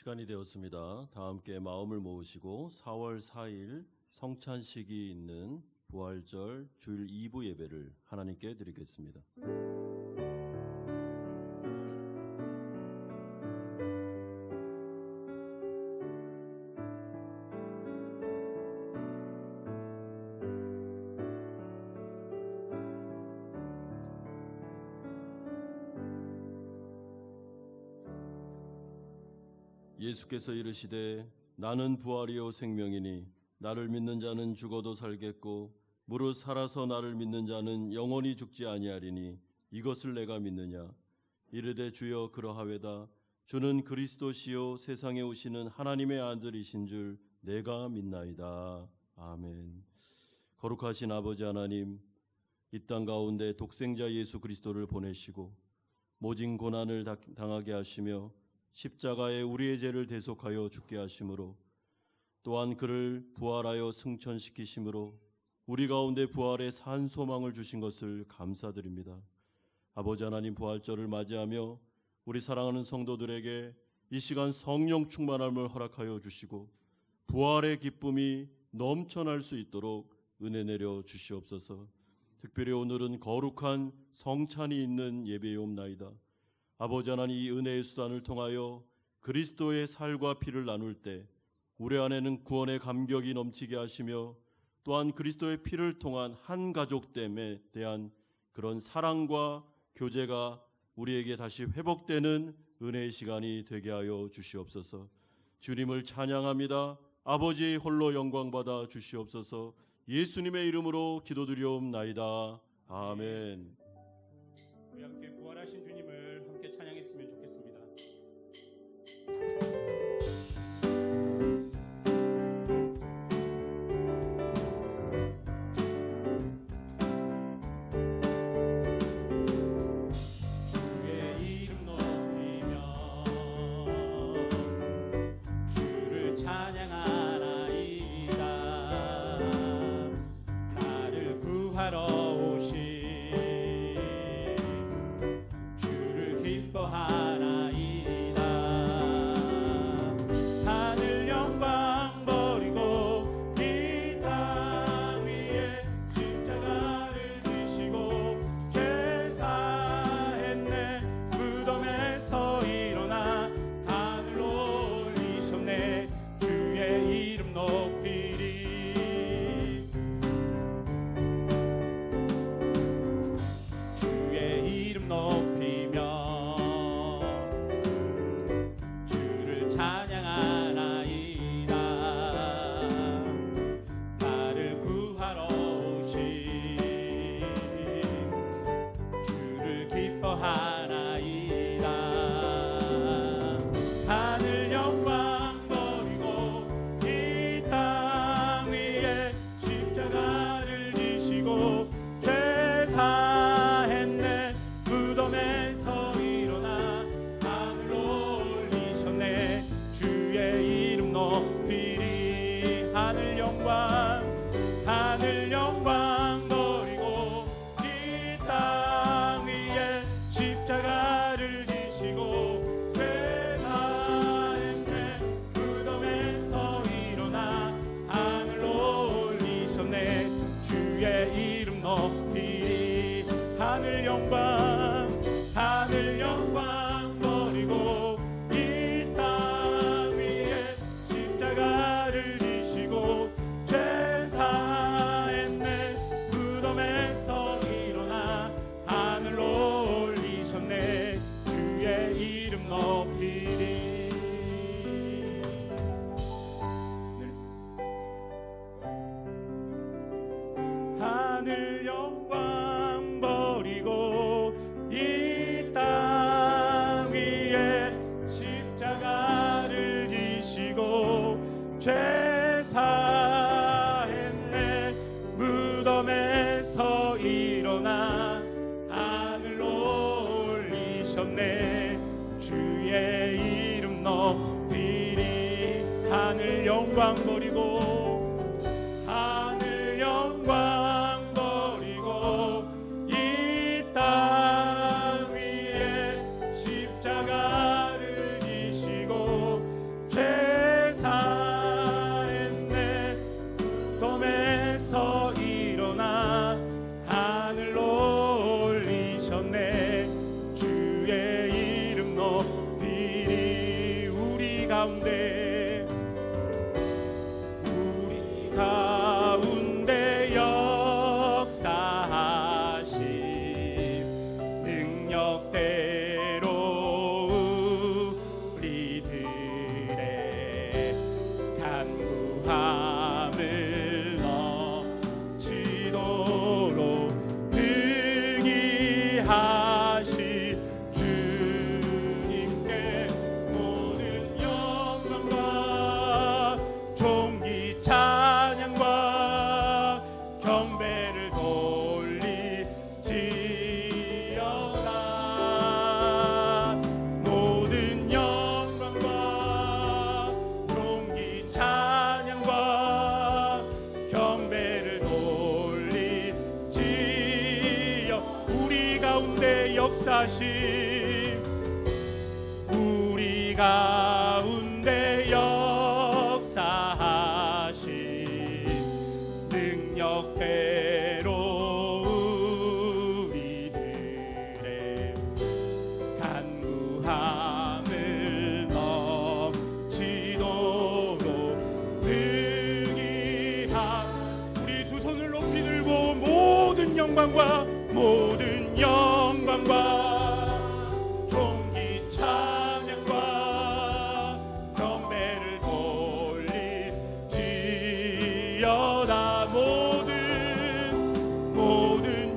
시간이 되었습니다. 다 함께 마음을 모으시고 4월 4일 성찬식이 있는 부활절 주일 2부 예배를 하나님께 드리겠습니다. 예수께서 이르시되 나는 부활이요 생명이니 나를 믿는 자는 죽어도 살겠고 무릇 살아서 나를 믿는 자는 영원히 죽지 아니하리니 이것을 내가 믿느냐. 이르되 주여 그러하외다. 주는 그리스도시요 세상에 오시는 하나님의 아들이신 줄 내가 믿나이다. 아멘. 거룩하신 아버지 하나님, 이 땅 가운데 독생자 예수 그리스도를 보내시고 모진 고난을 당하게 하시며 십자가에 우리의 죄를 대속하여 죽게 하심으로 또한 그를 부활하여 승천시키심으로 우리 가운데 부활의 산 소망을 주신 것을 감사드립니다. 아버지 하나님, 부활절을 맞이하며 우리 사랑하는 성도들에게 이 시간 성령 충만함을 허락하여 주시고 부활의 기쁨이 넘쳐날 수 있도록 은혜 내려 주시옵소서. 특별히 오늘은 거룩한 성찬이 있는 예배이옵나이다. 아버지 하나님, 이 은혜의 수단을 통하여 그리스도의 살과 피를 나눌 때 우리 안에는 구원의 감격이 넘치게 하시며 또한 그리스도의 피를 통한 한 가족됨에 대한 그런 사랑과 교제가 우리에게 다시 회복되는 은혜의 시간이 되게 하여 주시옵소서. 주님을 찬양합니다. 아버지의 홀로 영광받아 주시옵소서. 예수님의 이름으로 기도드리옵나이다. 아멘. 우리 함께 부활하신 주님을 함께 찬양했으면 좋겠습니다. 주의 이름 높이며 주를 찬양하나이다. 나를 구하러 오신 기뻐하나이다. 하늘 영광 버리고 이 땅 위에 십자가를 지시고 죄사했네. 무덤에서 일어나 하늘로 올리셨네. 주의 이름 높이리. 주의 이름 높이며 찬양하나이다. 나를 구하러 오신 주를 기뻐하나이다. 하늘 영광 버리고 이 땅 위에 십자가를 지시고 죄사했네. 무덤에서 일어나 하늘로 올리셨네. 주의 이름 높이리. 하늘 영광 버리고 이 땅 위에 십자가를 지시고 죄사했네. 무덤에서 일어나 하늘로 올리셨네. 주의 이름 높이리. 하늘 영광 버리고 이 땅 위에 십자가를 지시고 죄사했네. 무덤에서 일어나 하늘로 올리셨네. 주의 이름 높이리. 하늘 영광 버리고 이 땅 위에 십자가를 지시고 죄사했네. 무덤에서 일어나 하늘로 올리셨네. 주의 이름 높이리. 하늘 영광 버리고 하늘 영광 버리고 이 땅 위에 십자가를 지시고 가운데 역사하심, 우리 가운데 역사하심, 능력대로 우리들의 간구함을 넘치도록 능히 하. 우리 두 손을 높이 들고 모든 영광과 존귀 찬양과 경배를 돌리지어다. 모든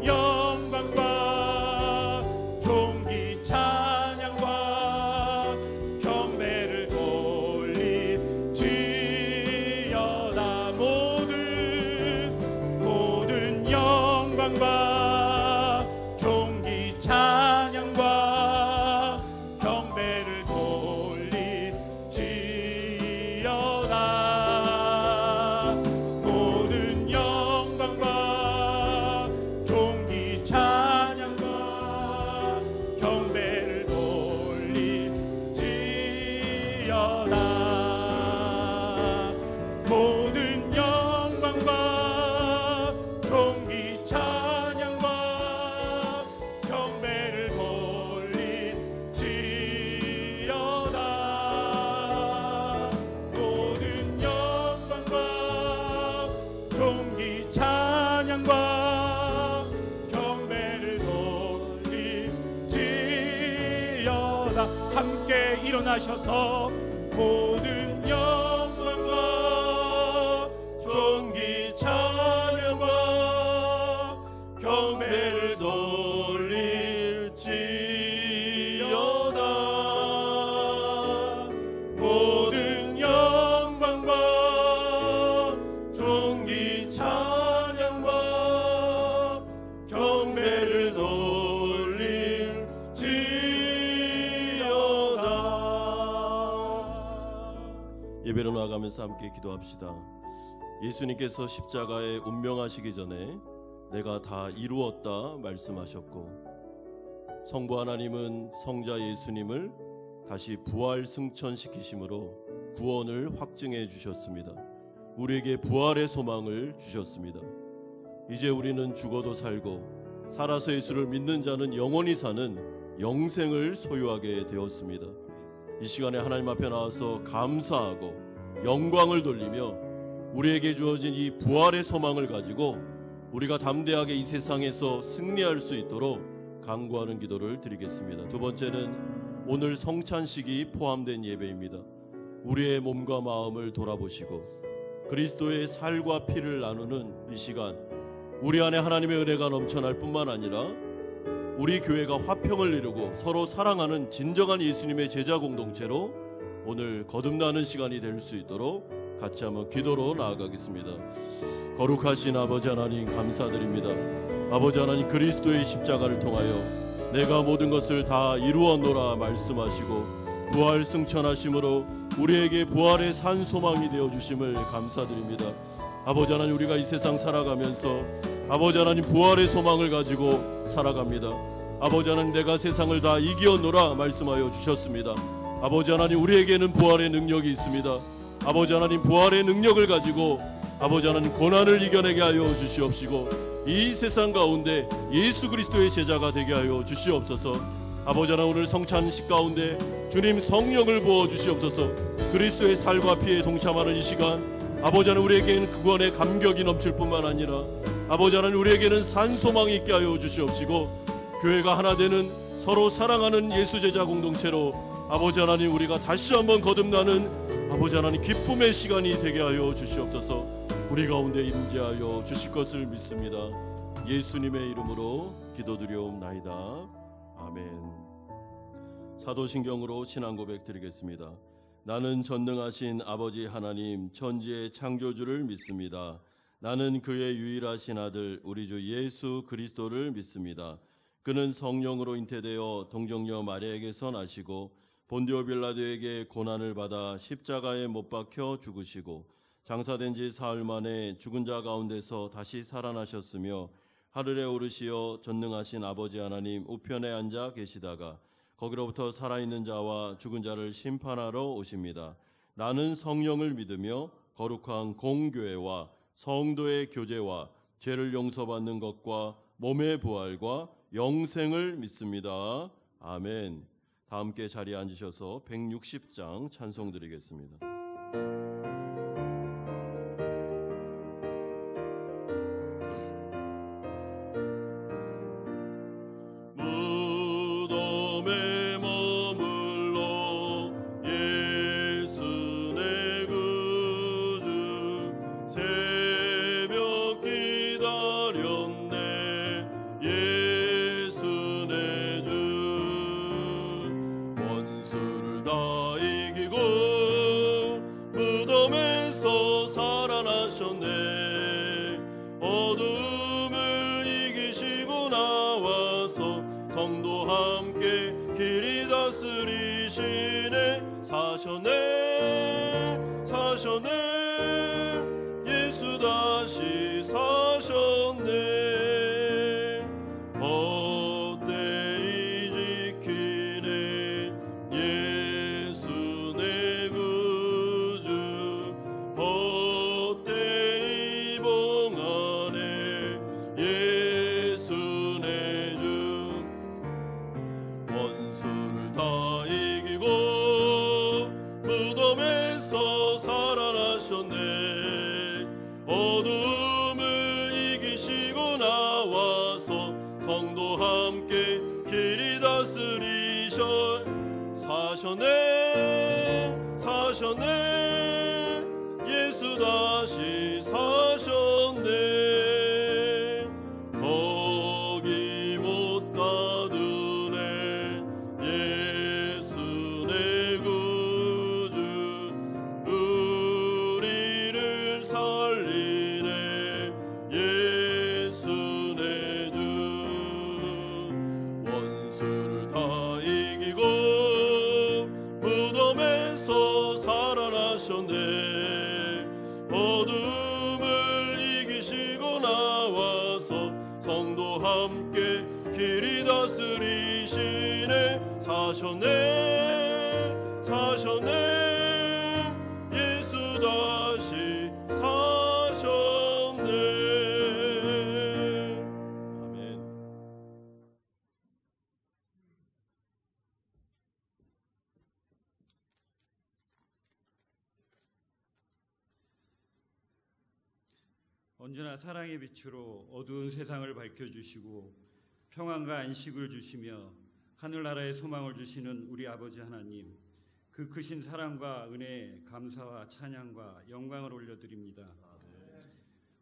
영광과 존귀 찬양과 경배를 돌리지어다. 모든 영광과 존귀 찬양과 경배를 돌리지어다. 모든 영광과 존귀 찬양과 경배를 돌리지어다. 모든 영광과 존귀 찬양과 경배를 돌리지어다. 모든 영광과 존귀 찬양과 경배를 돌리지어다. 함께 일어나셔서 모든 영광과 존귀 찬양과 경배를 돌릴지어다. 모든 영광과 존귀 찬양과 경배를 돌릴지어다. 예배로 나아가면서 함께 기도합시다. 예수님께서 십자가에 운명하시기 전에 내가 다 이루었다 말씀하셨고, 성부 하나님은 성자 예수님을 다시 부활 승천시키심으로 구원을 확증해 주셨습니다. 우리에게 부활의 소망을 주셨습니다. 이제 우리는 죽어도 살고 살아서 예수를 믿는 자는 영원히 사는 영생을 소유하게 되었습니다. 이 시간에 하나님 앞에 나와서 감사하고 영광을 돌리며 우리에게 주어진 이 부활의 소망을 가지고 우리가 담대하게 이 세상에서 승리할 수 있도록 간구하는 기도를 드리겠습니다. 두 번째는 오늘 성찬식이 포함된 예배입니다. 우리의 몸과 마음을 돌아보시고 그리스도의 살과 피를 나누는 이 시간, 우리 안에 하나님의 은혜가 넘쳐날 뿐만 아니라 우리 교회가 화평을 이루고 서로 사랑하는 진정한 예수님의 제자 공동체로 오늘 거듭나는 시간이 될 수 있도록 같이 한번 기도로 나아가겠습니다. 거룩하신 아버지 하나님, 감사드립니다. 아버지 하나님, 그리스도의 십자가를 통하여 내가 모든 것을 다 이루었노라 말씀하시고 부활 승천하심으로 우리에게 부활의 산 소망이 되어 주심을 감사드립니다. 아버지 하나님, 우리가 이 세상 살아가면서 아버지 하나님 부활의 소망을 가지고 살아갑니다. 아버지 하나님, 내가 세상을 다 이기었노라 말씀하여 주셨습니다. 아버지 하나님, 우리에게는 부활의 능력이 있습니다. 아버지 하나님, 부활의 능력을 가지고 아버지 하나님 고난을 이겨내게 하여 주시옵시고 이 세상 가운데 예수 그리스도의 제자가 되게 하여 주시옵소서. 아버지 하나님, 오늘 성찬식 가운데 주님 성령을 부어 주시옵소서. 그리스도의 살과 피에 동참하는 이 시간, 아버지 하나님, 우리에게는 그분의 감격이 넘칠 뿐만 아니라 아버지 하나님, 우리에게는 산 소망이 있게 하여 주시옵시고 교회가 하나 되는 서로 사랑하는 예수 제자 공동체로 아버지 하나님, 우리가 다시 한번 거듭나는 아버지 하나님 기쁨의 시간이 되게 하여 주시옵소서. 우리 가운데 임재하여 주실 것을 믿습니다. 예수님의 이름으로 기도드리옵나이다. 아멘. 사도신경으로 신앙 고백 드리겠습니다. 나는 전능하신 아버지 하나님 천지의 창조주를 믿습니다. 나는 그의 유일하신 아들 우리 주 예수 그리스도를 믿습니다. 그는 성령으로 잉태되어 동정녀 마리아에게서 나시고 본디오 빌라도에게 고난을 받아 십자가에 못 박혀 죽으시고 장사된 지 사흘 만에 죽은 자 가운데서 다시 살아나셨으며 하늘에 오르시어 전능하신 아버지 하나님 우편에 앉아 계시다가 거기로부터 살아있는 자와 죽은 자를 심판하러 오십니다. 나는 성령을 믿으며 거룩한 공교회와 성도의 교제와 죄를 용서받는 것과 몸의 부활과 영생을 믿습니다. 아멘. 다 함께 자리에 앉으셔서 160장 찬송 드리겠습니다. 무덤에 머물러 예수 내 구주 새벽 기다렸네 예수 내 주 원수를 다 이기고 무덤에서 살아나셨네 어둠을 이기시고 나와서 성도 함께 길이 다스리시네 사셨네 사셨네 예수 다시 사셨네 헛되이 지키네 예수 내 구주 헛되이 봉하네 예수 내 주 원수를 다 이기고 무덤에서 살아나셨네 어둠을 이기시고 나와서 성도 함께 길이 다스리셔 사셨네 사셨네 예수 다시 사셨네 거기 못 가두네 예수 내 구주 우리를 살리네 예수 내 주 원수를 다 이기고 무덤에서 살아나셨네 어둠을 이기시고 나와서 성도 함께 길이 다스리시네 사셨네 사셨네 예수 다시 사셨네 아멘. 언제나 사랑의 빛으로 어두운 세상을 밝혀주시고 평안과 안식을 주시며 하늘나라의 소망을 주시는 우리 아버지 하나님, 그 크신 사랑과 은혜에 감사와 찬양과 영광을 올려드립니다.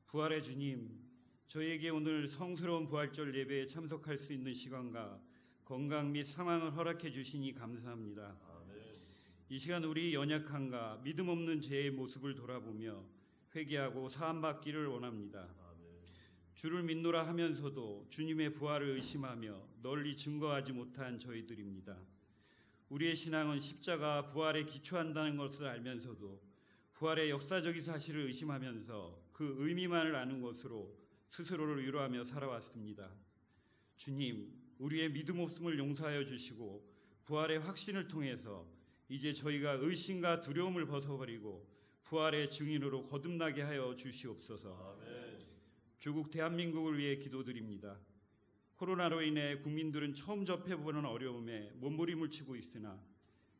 부활의 주님, 저희에게 오늘 성스러운 부활절 예배에 참석할 수 있는 시간과 건강 및 상황을 허락해 주시니 감사합니다. 이 시간 우리 연약함과 믿음 없는 죄의 모습을 돌아보며 회개하고 사함받기를 원합니다. 주를 믿노라 하면서도 주님의 부활을 의심하며 널리 증거하지 못한 저희들입니다. 우리의 신앙은 십자가 부활에 기초한다는 것을 알면서도 부활의 역사적인 사실을 의심하면서 그 의미만을 아는 것으로 스스로를 위로하며 살아왔습니다. 주님, 우리의 믿음 없음을 용서하여 주시고 부활의 확신을 통해서 이제 저희가 의심과 두려움을 벗어버리고 부활의 증인으로 거듭나게 하여 주시옵소서. 조국 대한민국을 위해 기도드립니다. 코로나로 인해 국민들은 처음 접해보는 어려움에 몸부림을 치고 있으나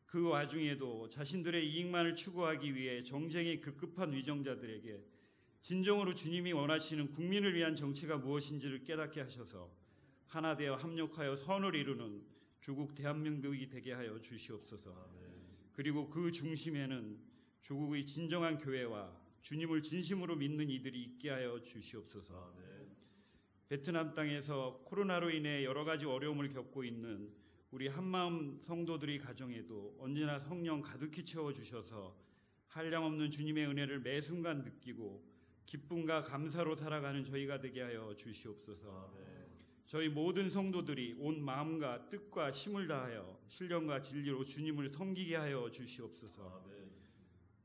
그 와중에도 자신들의 이익만을 추구하기 위해 정쟁에 급급한 위정자들에게 진정으로 주님이 원하시는 국민을 위한 정치가 무엇인지를 깨닫게 하셔서 하나 되어 합력하여 선을 이루는 조국 대한민국이 되게 하여 주시옵소서. 그리고 그 중심에는 조국의 진정한 교회와 주님을 진심으로 믿는 이들이 있게 하여 주시옵소서. 베트남 땅에서 코로나로 인해 여러 가지 어려움을 겪고 있는 우리 한마음 성도들의 가정에도 언제나 성령 가득히 채워주셔서 한량없는 주님의 은혜를 매 순간 느끼고 기쁨과 감사로 살아가는 저희가 되게 하여 주시옵소서. 저희 모든 성도들이 온 마음과 뜻과 힘을 다하여 신령과 진리로 주님을 섬기게 하여 주시옵소서.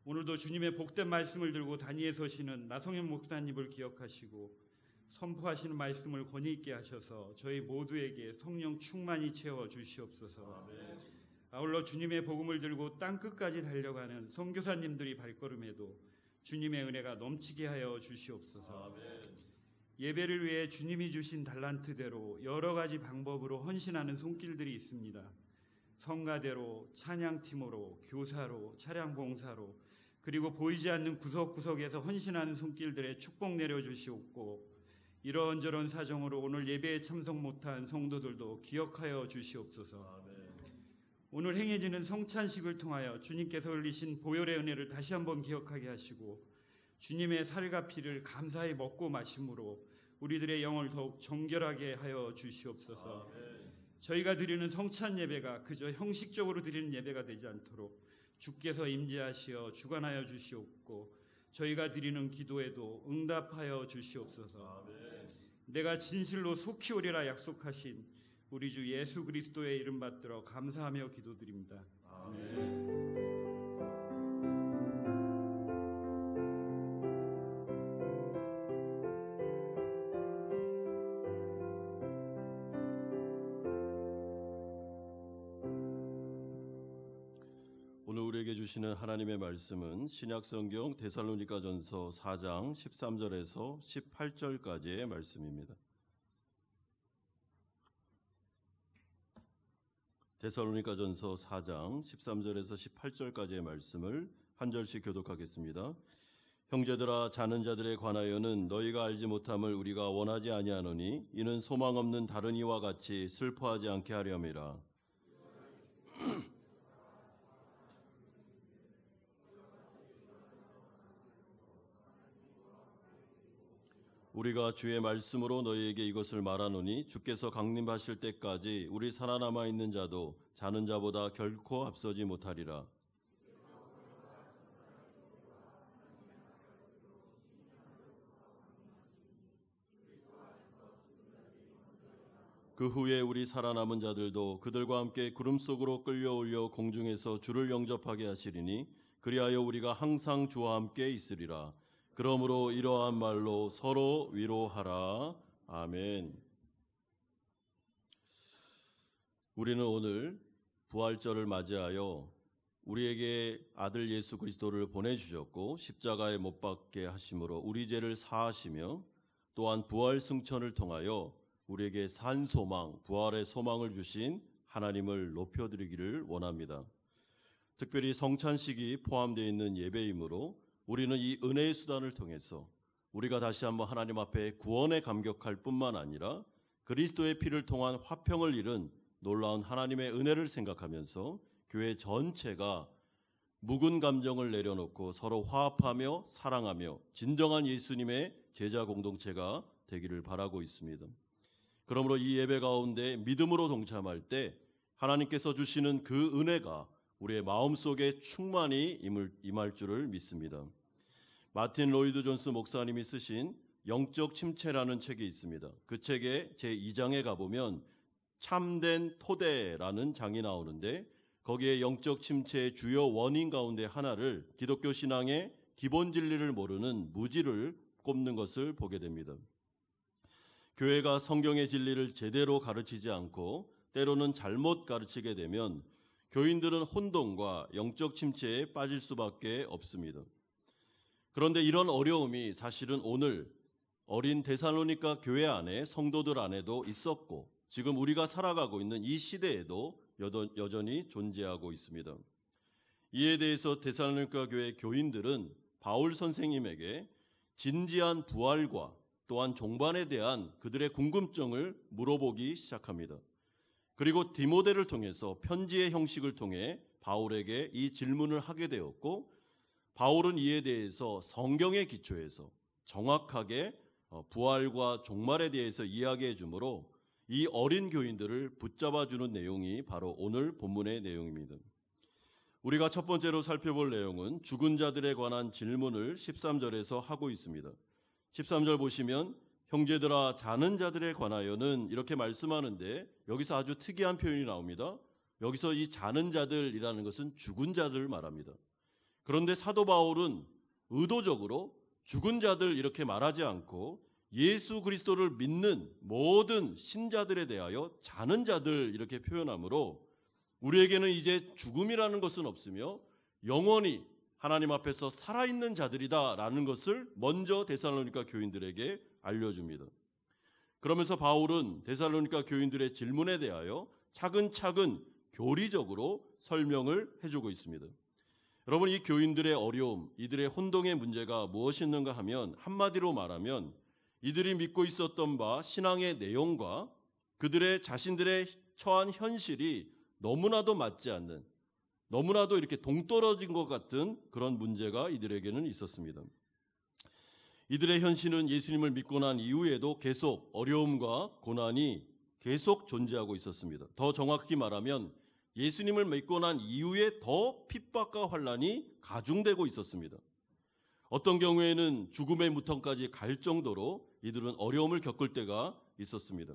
오늘도 주님의 복된 말씀을 들고 단위에 서시는 나성현 목사님을 기억하시고 선포하시는 말씀을 권위 있게 하셔서 저희 모두에게 성령 충만히 채워 주시옵소서. 아울러 주님의 복음을 들고 땅 끝까지 달려가는 선교사님들이 발걸음에도 주님의 은혜가 넘치게 하여 주시옵소서. 예배를 위해 주님이 주신 달란트대로 여러 가지 방법으로 헌신하는 손길들이 있습니다. 성가대로, 찬양팀으로, 교사로, 차량 봉사로, 그리고 보이지 않는 구석구석에서 헌신하는 손길들에 축복 내려주시옵고, 이런저런 사정으로 오늘 예배에 참석 못한 성도들도 기억하여 주시옵소서. 오늘 행해지는 성찬식을 통하여 주님께서 흘리신 보혈의 은혜를 다시 한번 기억하게 하시고, 주님의 살과 피를 감사히 먹고 마심으로 우리들의 영을 더욱 정결하게 하여 주시옵소서. 저희가 드리는 성찬 예배가 그저 형식적으로 드리는 예배가 되지 않도록 주께서 임재하시어 주관하여 주시옵고, 저희가 드리는 기도에도 응답하여 주시옵소서. 내가 진실로 속히 오리라 약속하신 우리 주 예수 그리스도의 이름 받들어 감사하며 기도드립니다. 아멘. 오늘 우리에게 주시는 하나님의 말씀은 신약성경 데살로니가전서 4장 13절에서 18절까지의 말씀입니다. 데살로니가전서 4장 13절에서 18절까지의 말씀을 한 절씩 교독하겠습니다. 형제들아, 자는 자들에 관하여는 너희가 알지 못함을 우리가 원하지 아니하노니 이는 소망 없는 다른 이와 같이 슬퍼하지 않게 하려함이라. 우리가 주의 말씀으로 너희에게 이것을 말하노니 주께서 강림하실 때까지 우리 살아남아 있는 자도 자는 자보다 결코 앞서지 못하리라. 그 후에 우리 살아남은 자들도 그들과 함께 구름 속으로 끌려올려 공중에서 주를 영접하게 하시리니 그리하여 우리가 항상 주와 함께 있으리라. 그러므로 이러한 말로 서로 위로하라. 아멘. 우리는 오늘 부활절을 맞이하여 우리에게 아들 예수 그리스도를 보내주셨고 십자가에 못 박게 하심으로 우리 죄를 사하시며 또한 부활 승천을 통하여 우리에게 산 소망, 부활의 소망을 주신 하나님을 높여드리기를 원합니다. 특별히 성찬식이 포함되어 있는 예배이므로 우리는 이 은혜의 수단을 통해서 우리가 다시 한번 하나님 앞에 구원에 감격할 뿐만 아니라 그리스도의 피를 통한 화평을 이룬 놀라운 하나님의 은혜를 생각하면서 교회 전체가 묵은 감정을 내려놓고 서로 화합하며 사랑하며 진정한 예수님의 제자 공동체가 되기를 바라고 있습니다. 그러므로 이 예배 가운데 믿음으로 동참할 때 하나님께서 주시는 그 은혜가 우리의 마음속에 충만히 임할 줄을 믿습니다. 마틴 로이드 존스 목사님이 쓰신 영적 침체라는 책이 있습니다. 그 책의 제2장에 가보면 참된 토대라는 장이 나오는데 거기에 영적 침체의 주요 원인 가운데 하나를 기독교 신앙의 기본 진리를 모르는 무지를 꼽는 것을 보게 됩니다. 교회가 성경의 진리를 제대로 가르치지 않고 때로는 잘못 가르치게 되면 교인들은 혼돈과 영적 침체에 빠질 수밖에 없습니다. 그런데 이런 어려움이 사실은 오늘 어린 데살로니가 교회 안에 성도들 안에도 있었고 지금 우리가 살아가고 있는 이 시대에도 여전히 존재하고 있습니다. 이에 대해서 데살로니가 교회 교인들은 바울 선생님에게 진지한 부활과 또한 종반에 대한 그들의 궁금증을 물어보기 시작합니다. 그리고 디모데를 통해서 편지의 형식을 통해 바울에게 이 질문을 하게 되었고 바울은 이에 대해서 성경의 기초에서 정확하게 부활과 종말에 대해서 이야기해 주므로 이 어린 교인들을 붙잡아주는 내용이 바로 오늘 본문의 내용입니다. 우리가 첫 번째로 살펴볼 내용은 죽은 자들에 관한 질문을 13절에서 하고 있습니다. 13절 보시면 형제들아 자는 자들에 관하여는 이렇게 말씀하는데 여기서 아주 특이한 표현이 나옵니다. 여기서 이 자는 자들이라는 것은 죽은 자들을 말합니다. 그런데 사도 바울은 의도적으로 죽은 자들 이렇게 말하지 않고 예수 그리스도를 믿는 모든 신자들에 대하여 자는 자들 이렇게 표현하므로 우리에게는 이제 죽음이라는 것은 없으며 영원히 하나님 앞에서 살아있는 자들이다라는 것을 먼저 데살로니가 교인들에게 알려줍니다. 그러면서 바울은 데살로니가 교인들의 질문에 대하여 차근차근 교리적으로 설명을 해주고 있습니다. 여러분, 이 교인들의 어려움, 이들의 혼동의 문제가 무엇이었는가 하면 한마디로 말하면 이들이 믿고 있었던 바 신앙의 내용과 그들의 자신들의 처한 현실이 너무나도 맞지 않는, 너무나도 이렇게 동떨어진 것 같은 그런 문제가 이들에게는 있었습니다. 이들의 현실은 예수님을 믿고 난 이후에도 계속 어려움과 고난이 계속 존재하고 있었습니다. 더 정확히 말하면 예수님을 믿고 난 이후에 더 핍박과 환난이 가중되고 있었습니다. 어떤 경우에는 죽음의 무덤까지 갈 정도로 이들은 어려움을 겪을 때가 있었습니다.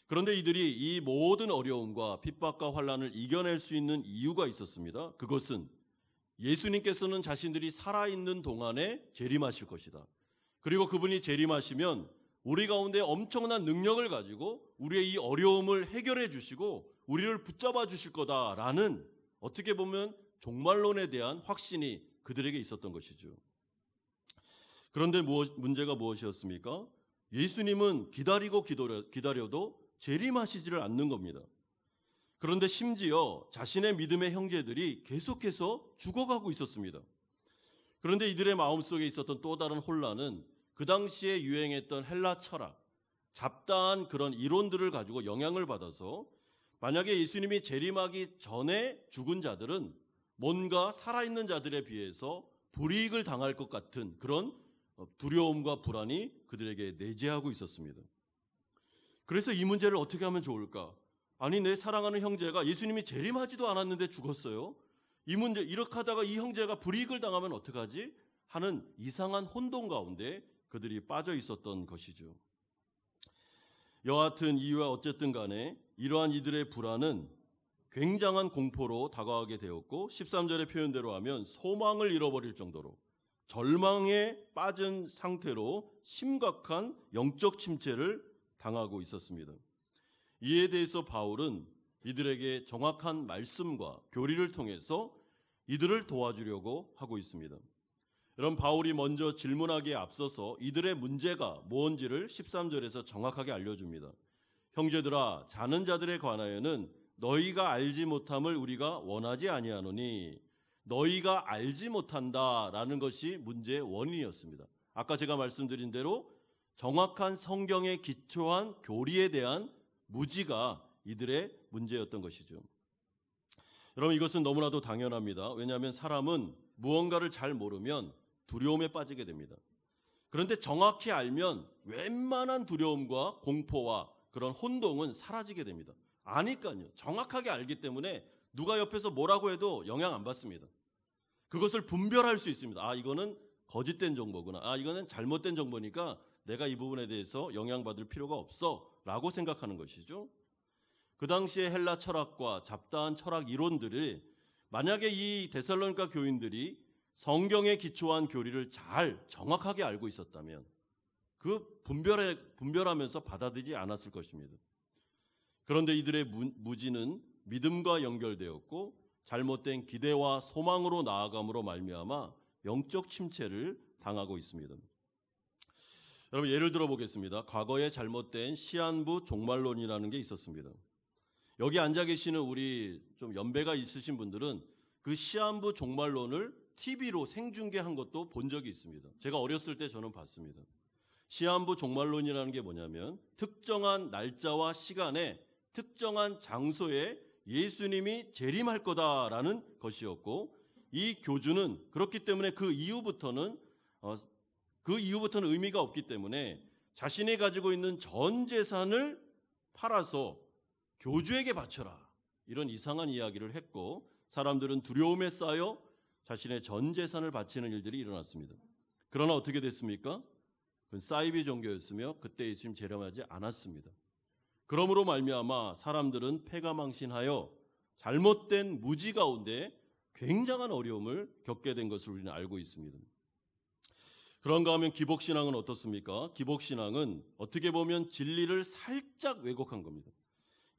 그런데 이들이 이 모든 어려움과 핍박과 환난을 이겨낼 수 있는 이유가 있었습니다. 그것은 예수님께서는 자신들이 살아있는 동안에 재림하실 것이다. 그리고 그분이 재림하시면 우리 가운데 엄청난 능력을 가지고 우리의 이 어려움을 해결해 주시고 우리를 붙잡아 주실 거다라는, 어떻게 보면 종말론에 대한 확신이 그들에게 있었던 것이죠. 그런데 문제가 무엇이었습니까? 예수님은 기다리고 기다려도 재림하시지를 않는 겁니다. 그런데 심지어 자신의 믿음의 형제들이 계속해서 죽어가고 있었습니다. 그런데 이들의 마음속에 있었던 또 다른 혼란은 그 당시에 유행했던 헬라 철학, 잡다한 그런 이론들을 가지고 영향을 받아서 만약에 예수님이 재림하기 전에 죽은 자들은 뭔가 살아있는 자들에 비해서 불이익을 당할 것 같은 그런 두려움과 불안이 그들에게 내재하고 있었습니다. 그래서 이 문제를 어떻게 하면 좋을까? 아니, 내 사랑하는 형제가 예수님이 재림하지도 않았는데 죽었어요. 이 문제, 이렇게 하다가 이 형제가 불이익을 당하면 어떡하지? 하는 이상한 혼돈 가운데 그들이 빠져 있었던 것이죠. 여하튼 이유와 어쨌든 간에 이러한 이들의 불안은 굉장한 공포로 다가가게 되었고 13절의 표현대로 하면 소망을 잃어버릴 정도로 절망에 빠진 상태로 심각한 영적 침체를 당하고 있었습니다. 이에 대해서 바울은 이들에게 정확한 말씀과 교리를 통해서 이들을 도와주려고 하고 있습니다. 여러분, 바울이 먼저 질문하기에 앞서서 이들의 문제가 뭔지를 13절에서 정확하게 알려줍니다. 형제들아, 자는 자들에 관하여는 너희가 알지 못함을 우리가 원하지 아니하노니, 너희가 알지 못한다라는 것이 문제의 원인이었습니다. 아까 제가 말씀드린 대로 정확한 성경에 기초한 교리에 대한 무지가 이들의 문제였던 것이죠. 여러분, 이것은 너무나도 당연합니다. 왜냐하면 사람은 무언가를 잘 모르면 두려움에 빠지게 됩니다. 그런데 정확히 알면 웬만한 두려움과 공포와 그런 혼동은 사라지게 됩니다. 아니까요. 정확하게 알기 때문에 누가 옆에서 뭐라고 해도 영향 안 받습니다. 그것을 분별할 수 있습니다. 아, 이거는 거짓된 정보구나. 아, 이거는 잘못된 정보니까 내가 이 부분에 대해서 영향받을 필요가 없어 라고 생각하는 것이죠. 그 당시에 헬라 철학과 잡다한 철학 이론들이 만약에 이 데살로니가 교인들이 성경에 기초한 교리를 잘 정확하게 알고 있었다면 그 분별하면서 받아들이지 않았을 것입니다. 그런데 이들의 무지는 믿음과 연결되었고 잘못된 기대와 소망으로 나아감으로 말미암아 영적 침체를 당하고 있습니다. 여러분, 예를 들어 보겠습니다. 과거에 잘못된 시한부 종말론이라는 게 있었습니다. 여기 앉아 계시는 우리 좀 연배가 있으신 분들은 그 시한부 종말론을 TV로 생중계한 것도 본 적이 있습니다. 제가 어렸을 때 저는 봤습니다. 시한부 종말론이라는 게 뭐냐면 특정한 날짜와 시간에 특정한 장소에 예수님이 재림할 거다라는 것이었고, 이 교주는 그렇기 때문에 그 이후부터는 의미가 없기 때문에 자신이 가지고 있는 전 재산을 팔아서 교주에게 바쳐라, 이런 이상한 이야기를 했고 사람들은 두려움에 쌓여 자신의 전 재산을 바치는 일들이 일어났습니다. 그러나 어떻게 됐습니까? 그건 사이비 종교였으며 그때 예수님 재림하지 않았습니다. 그러므로 말미암아 사람들은 패가망신하여 잘못된 무지 가운데 굉장한 어려움을 겪게 된 것을 우리는 알고 있습니다. 그런가 하면 기복신앙은 어떻습니까? 기복신앙은 어떻게 보면 진리를 살짝 왜곡한 겁니다.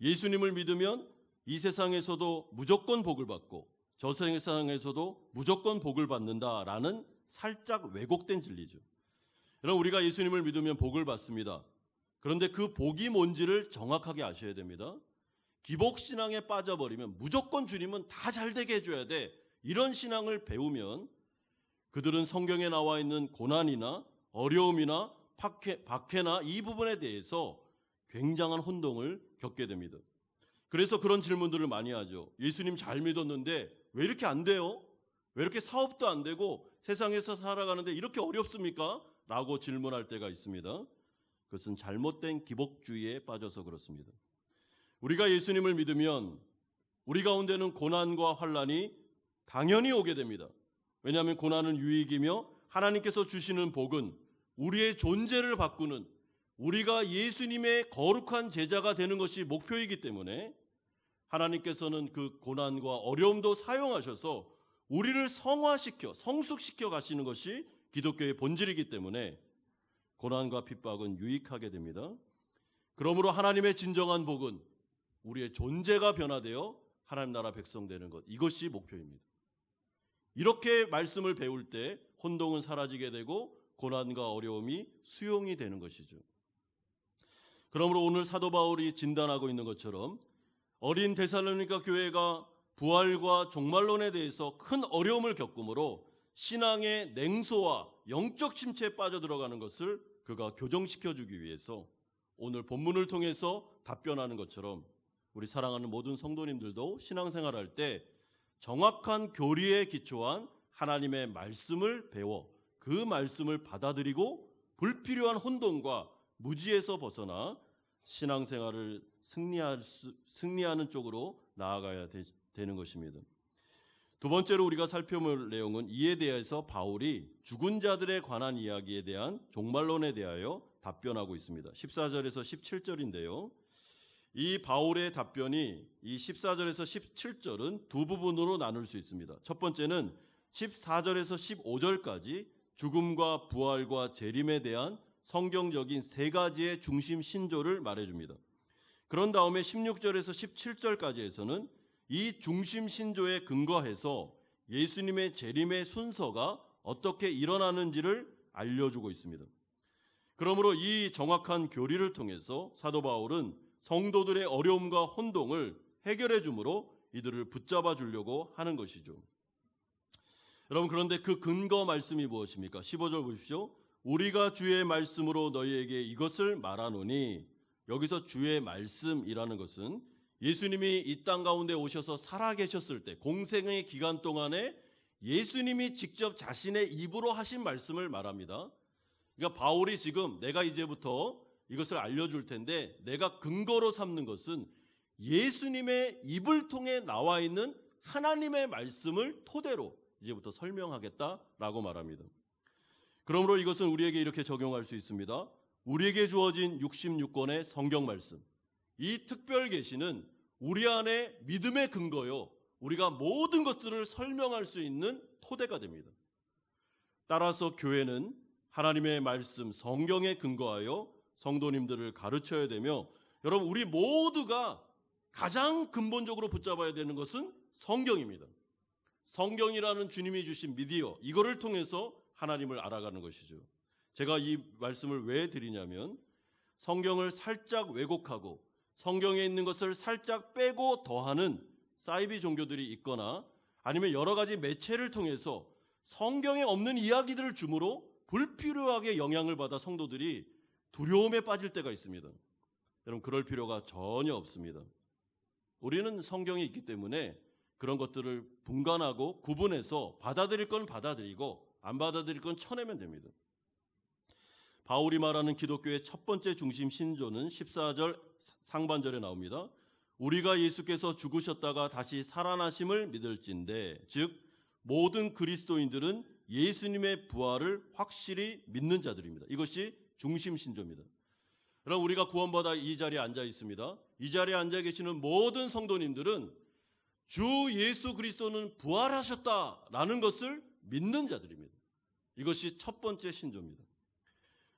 예수님을 믿으면 이 세상에서도 무조건 복을 받고 저 세상에서도 무조건 복을 받는다라는 살짝 왜곡된 진리죠. 여러분, 우리가 예수님을 믿으면 복을 받습니다. 그런데 그 복이 뭔지를 정확하게 아셔야 됩니다. 기복신앙에 빠져버리면 무조건 주님은 다 잘되게 해줘야 돼, 이런 신앙을 배우면 그들은 성경에 나와 있는 고난이나 어려움이나 박해나 이 부분에 대해서 굉장한 혼동을 겪게 됩니다. 그래서 그런 질문들을 많이 하죠. 예수님 잘 믿었는데 왜 이렇게 안 돼요? 왜 이렇게 사업도 안 되고 세상에서 살아가는데 이렇게 어렵습니까? 라고 질문할 때가 있습니다. 그것은 잘못된 기복주의에 빠져서 그렇습니다. 우리가 예수님을 믿으면 우리 가운데는 고난과 환난이 당연히 오게 됩니다. 왜냐하면 고난은 유익이며 하나님께서 주시는 복은 우리의 존재를 바꾸는, 우리가 예수님의 거룩한 제자가 되는 것이 목표이기 때문에 하나님께서는 그 고난과 어려움도 사용하셔서 우리를 성화시켜, 성숙시켜 가시는 것이 기독교의 본질이기 때문에 고난과 핍박은 유익하게 됩니다. 그러므로 하나님의 진정한 복은 우리의 존재가 변화되어 하나님 나라 백성 되는 것, 이것이 목표입니다. 이렇게 말씀을 배울 때 혼동은 사라지게 되고 고난과 어려움이 수용이 되는 것이죠. 그러므로 오늘 사도 바울이 진단하고 있는 것처럼 어린 데살로니가 교회가 부활과 종말론에 대해서 큰 어려움을 겪으므로 신앙의 냉소와 영적 침체에 빠져들어가는 것을 그가 교정시켜주기 위해서 오늘 본문을 통해서 답변하는 것처럼 우리 사랑하는 모든 성도님들도 신앙생활할 때 정확한 교리에 기초한 하나님의 말씀을 배워 그 말씀을 받아들이고 불필요한 혼돈과 무지에서 벗어나 신앙생활을 승리하는 쪽으로 나아가야 되는 것입니다. 두 번째로 우리가 살펴볼 내용은 이에 대해서 바울이 죽은 자들에 관한 이야기에 대한 종말론에 대하여 답변하고 있습니다. 14절에서 17절인데요. 이 바울의 답변이 이 14절에서 17절은 두 부분으로 나눌 수 있습니다. 첫 번째는 14절에서 15절까지 죽음과 부활과 재림에 대한 성경적인 세 가지의 중심 신조를 말해줍니다. 그런 다음에 16절에서 17절까지에서는 이 중심 신조에 근거해서 예수님의 재림의 순서가 어떻게 일어나는지를 알려주고 있습니다. 그러므로 이 정확한 교리를 통해서 사도 바울은 성도들의 어려움과 혼동을 해결해 주므로 이들을 붙잡아 주려고 하는 것이죠. 여러분, 그런데 그 근거 말씀이 무엇입니까? 15절 보십시오. 우리가 주의 말씀으로 너희에게 이것을 말하노니, 여기서 주의 말씀이라는 것은 예수님이 이 땅 가운데 오셔서 살아계셨을 때 공생의 기간 동안에 예수님이 직접 자신의 입으로 하신 말씀을 말합니다. 그러니까 바울이 지금 내가 이제부터 이것을 알려줄 텐데 내가 근거로 삼는 것은 예수님의 입을 통해 나와 있는 하나님의 말씀을 토대로 이제부터 설명하겠다라고 말합니다. 그러므로 이것은 우리에게 이렇게 적용할 수 있습니다. 우리에게 주어진 66권의 성경 말씀, 이 특별 계시는 우리 안에 믿음의 근거요, 우리가 모든 것들을 설명할 수 있는 토대가 됩니다. 따라서 교회는 하나님의 말씀, 성경에 근거하여 성도님들을 가르쳐야 되며, 여러분, 우리 모두가 가장 근본적으로 붙잡아야 되는 것은 성경입니다. 성경이라는 주님이 주신 미디어, 이거를 통해서 하나님을 알아가는 것이죠. 제가 이 말씀을 왜 드리냐면, 성경을 살짝 왜곡하고 성경에 있는 것을 살짝 빼고 더하는 사이비 종교들이 있거나 아니면 여러 가지 매체를 통해서 성경에 없는 이야기들을 주므로 불필요하게 영향을 받아 성도들이 두려움에 빠질 때가 있습니다. 여러분, 그럴 필요가 전혀 없습니다. 우리는 성경이 있기 때문에 그런 것들을 분간하고 구분해서 받아들일 건 받아들이고 안 받아들일 건 쳐내면 됩니다. 바울이 말하는 기독교의 첫 번째 중심 신조는 14절 상반절에 나옵니다. 우리가 예수께서 죽으셨다가 다시 살아나심을 믿을진대, 즉 모든 그리스도인들은 예수님의 부활을 확실히 믿는 자들입니다. 이것이 중심 신조입니다. 여러분, 우리가 구원받아 이 자리에 앉아 있습니다. 이 자리에 앉아 계시는 모든 성도님들은 주 예수 그리스도는 부활하셨다라는 것을 믿는 자들입니다. 이것이 첫 번째 신조입니다.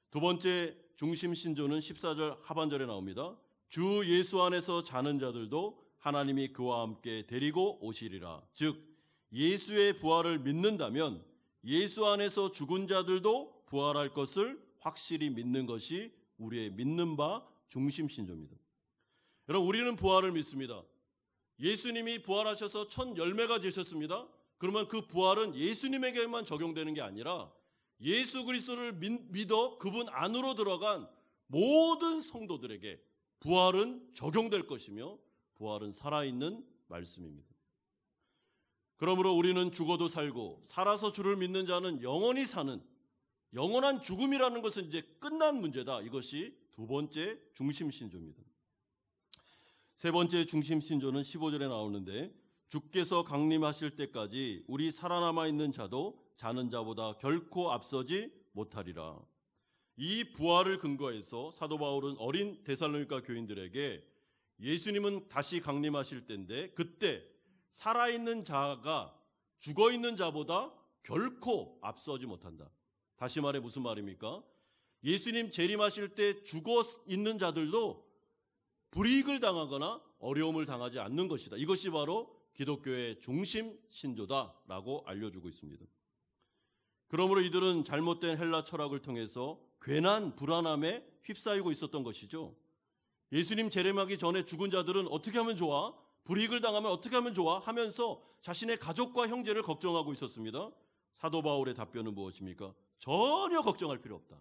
두 번째 중심 신조는 14절 하반절에 나옵니다. 주 예수 안에서 자는 자들도 하나님이 그와 함께 데리고 오시리라. 즉 예수의 부활을 믿는다면 예수 안에서 죽은 자들도 부활할 것을 확실히 믿는 것이 우리의 믿는 바 중심 신조입니다. 여러분, 우리는 부활을 믿습니다. 예수님이 부활하셔서 첫 열매가 되셨습니다. 그러면 그 부활은 예수님에게만 적용되는 게 아니라 예수 그리스도를 믿어 그분 안으로 들어간 모든 성도들에게 부활은 적용될 것이며 부활은 살아있는 말씀입니다. 그러므로 우리는 죽어도 살고 살아서 주를 믿는 자는 영원히 사는, 영원한 죽음이라는 것은 이제 끝난 문제다. 이것이 두 번째 중심 신조입니다. 세 번째 중심 신조는 15절에 나오는데 주께서 강림하실 때까지 우리 살아남아 있는 자도 자는 자보다 결코 앞서지 못하리라. 이 부활을 근거해서 사도 바울은 어린 데살로니가 교인들에게 예수님은 다시 강림하실 때인데 그때 살아있는 자가 죽어있는 자보다 결코 앞서지 못한다. 다시 말해 무슨 말입니까? 예수님 재림하실 때 죽어 있는 자들도 불이익을 당하거나 어려움을 당하지 않는 것이다. 이것이 바로 기독교의 중심 신조다라고 알려주고 있습니다. 그러므로 이들은 잘못된 헬라 철학을 통해서 괜한 불안함에 휩싸이고 있었던 것이죠. 예수님 재림하기 전에 죽은 자들은 어떻게 하면 좋아? 불이익을 당하면 어떻게 하면 좋아? 하면서 자신의 가족과 형제를 걱정하고 있었습니다. 사도 바울의 답변은 무엇입니까? 전혀 걱정할 필요 없다.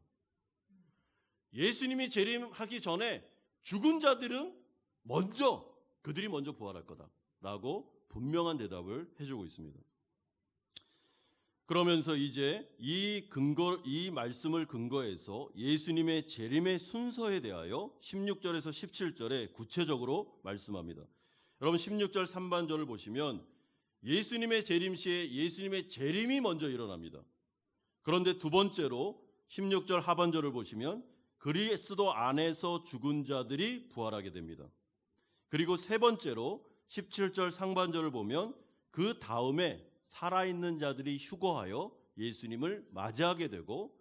예수님이 재림하기 전에 죽은 자들은 그들이 먼저 부활할 거다라고 분명한 대답을 해주고 있습니다. 그러면서 이제 이 말씀을 근거해서 예수님의 재림의 순서에 대하여 16절에서 17절에 구체적으로 말씀합니다. 여러분 16절 3반절을 보시면 예수님의 재림 시에 예수님의 재림이 먼저 일어납니다. 그런데 두 번째로 16절 하반절을 보시면 그리스도 안에서 죽은 자들이 부활하게 됩니다. 그리고 세 번째로 17절 상반절을 보면 그 다음에 살아있는 자들이 휴거하여 예수님을 맞이하게 되고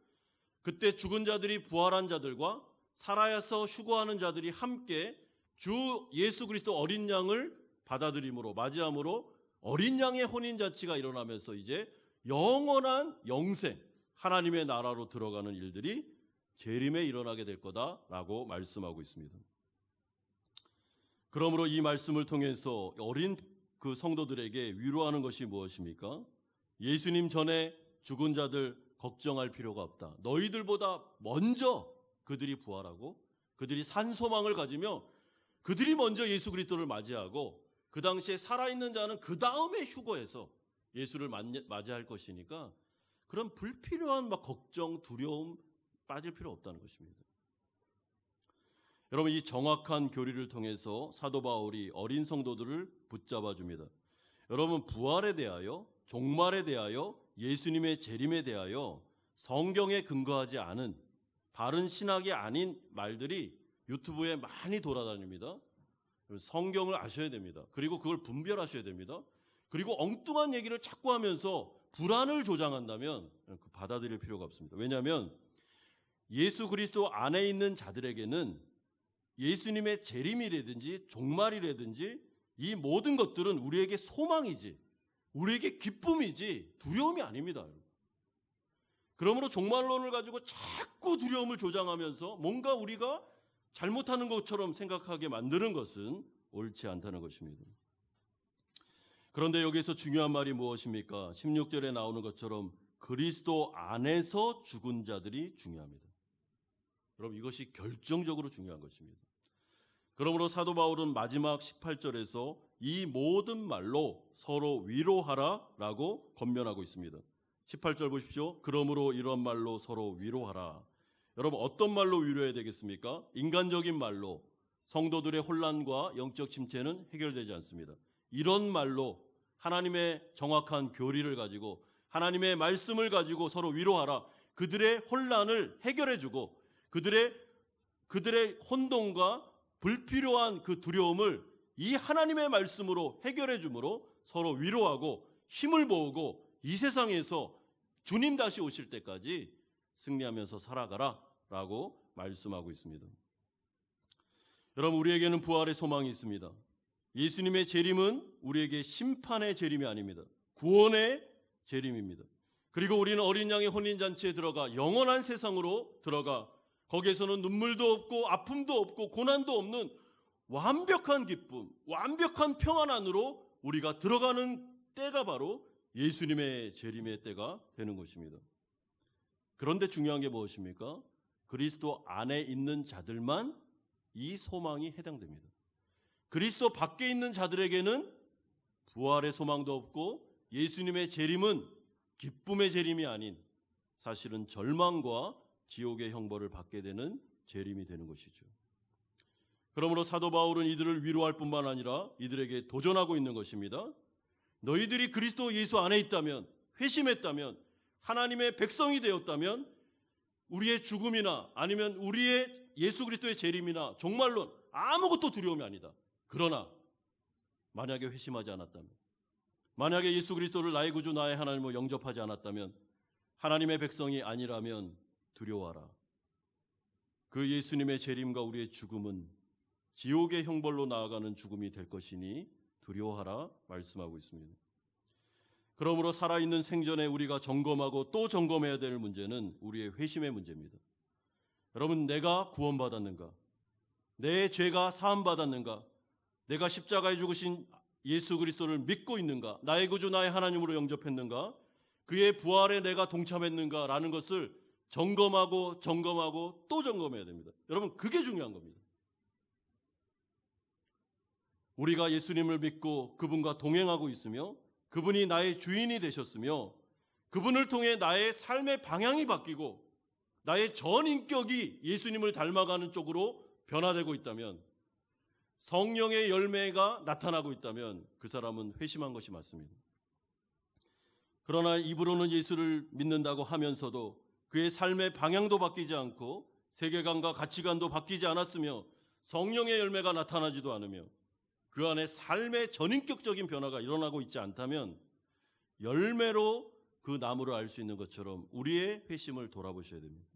그때 죽은 자들이 부활한 자들과 살아서 휴거하는 자들이 함께 주 예수 그리스도 어린 양을 받아들임으로 맞이함으로 어린 양의 혼인잔치가 일어나면서 이제 영원한 영생 하나님의 나라로 들어가는 일들이 재림에 일어나게 될 거다라고 말씀하고 있습니다. 그러므로 이 말씀을 통해서 어린 그 성도들에게 위로하는 것이 무엇입니까? 예수님 전에 죽은 자들 걱정할 필요가 없다. 너희들보다 먼저 그들이 부활하고 그들이 산 소망을 가지며 그들이 먼저 예수 그리스도를 맞이하고 그 당시에 살아있는 자는 그 다음에 휴거해서 예수를 맞이할 것이니까 그런 불필요한 걱정, 두려움 빠질 필요 없다는 것입니다. 여러분 이 정확한 교리를 통해서 사도 바울이 어린 성도들을 붙잡아 줍니다. 여러분 부활에 대하여, 종말에 대하여, 예수님의 재림에 대하여 성경에 근거하지 않은 바른 신학이 아닌 말들이 유튜브에 많이 돌아다닙니다. 성경을 아셔야 됩니다. 그리고 그걸 분별하셔야 됩니다. 그리고 엉뚱한 얘기를 자꾸 하면서 불안을 조장한다면 받아들일 필요가 없습니다. 왜냐하면 예수 그리스도 안에 있는 자들에게는 예수님의 재림이라든지 종말이라든지 이 모든 것들은 우리에게 소망이지 우리에게 기쁨이지 두려움이 아닙니다. 그러므로 종말론을 가지고 자꾸 두려움을 조장하면서 뭔가 우리가 잘못하는 것처럼 생각하게 만드는 것은 옳지 않다는 것입니다. 그런데 여기서 중요한 말이 무엇입니까? 16절에 나오는 것처럼 그리스도 안에서 죽은 자들이 중요합니다. 여러분 이것이 결정적으로 중요한 것입니다. 그러므로 사도 바울은 마지막 18절에서 이 모든 말로 서로 위로하라라고 권면하고 있습니다. 18절 보십시오. 그러므로 이런 말로 서로 위로하라. 여러분 어떤 말로 위로해야 되겠습니까? 인간적인 말로 성도들의 혼란과 영적 침체는 해결되지 않습니다. 이런 말로 하나님의 정확한 교리를 가지고 하나님의 말씀을 가지고 서로 위로하라. 그들의 혼란을 해결해주고 그들의 혼동과 불필요한 그 두려움을 이 하나님의 말씀으로 해결해 주므로 서로 위로하고 힘을 모으고 이 세상에서 주님 다시 오실 때까지 승리하면서 살아가라 라고 말씀하고 있습니다. 여러분, 우리에게는 부활의 소망이 있습니다. 예수님의 재림은 우리에게 심판의 재림이 아닙니다. 구원의 재림입니다. 그리고 우리는 어린 양의 혼인잔치에 들어가 영원한 세상으로 들어가 거기에서는 눈물도 없고 아픔도 없고 고난도 없는 완벽한 기쁨, 완벽한 평안 안으로 우리가 들어가는 때가 바로 예수님의 재림의 때가 되는 것입니다. 그런데 중요한 게 무엇입니까? 그리스도 안에 있는 자들만 이 소망이 해당됩니다. 그리스도 밖에 있는 자들에게는 부활의 소망도 없고 예수님의 재림은 기쁨의 재림이 아닌 사실은 절망과 지옥의 형벌을 받게 되는 재림이 되는 것이죠. 그러므로 사도 바울은 이들을 위로할 뿐만 아니라 이들에게 도전하고 있는 것입니다. 너희들이 그리스도 예수 안에 있다면, 회심했다면, 하나님의 백성이 되었다면 우리의 죽음이나 아니면 우리의 예수 그리스도의 재림이나 종말론 아무것도 두려움이 아니다. 그러나 만약에 회심하지 않았다면, 만약에 예수 그리스도를 나의 구주 나의 하나님으로 영접하지 않았다면, 하나님의 백성이 아니라면 두려워하라. 그 예수님의 재림과 우리의 죽음은 지옥의 형벌로 나아가는 죽음이 될 것이니 두려워하라 말씀하고 있습니다. 그러므로 살아있는 생전에 우리가 점검하고 또 점검해야 될 문제는 우리의 회심의 문제입니다. 여러분, 내가 구원받았는가? 내 죄가 사함받았는가? 내가 십자가에 죽으신 예수 그리스도를 믿고 있는가? 나의 구주 나의 하나님으로 영접했는가? 그의 부활에 내가 동참했는가라는 것을 점검하고 또 점검해야 됩니다. 여러분, 그게 중요한 겁니다. 우리가 예수님을 믿고 그분과 동행하고 있으며 그분이 나의 주인이 되셨으며 그분을 통해 나의 삶의 방향이 바뀌고 나의 전 인격이 예수님을 닮아가는 쪽으로 변화되고 있다면, 성령의 열매가 나타나고 있다면 그 사람은 회심한 것이 맞습니다. 그러나 입으로는 예수를 믿는다고 하면서도 그의 삶의 방향도 바뀌지 않고 세계관과 가치관도 바뀌지 않았으며 성령의 열매가 나타나지도 않으며 그 안에 삶의 전인격적인 변화가 일어나고 있지 않다면 열매로 그 나무를 알 수 있는 것처럼 우리의 회심을 돌아보셔야 됩니다.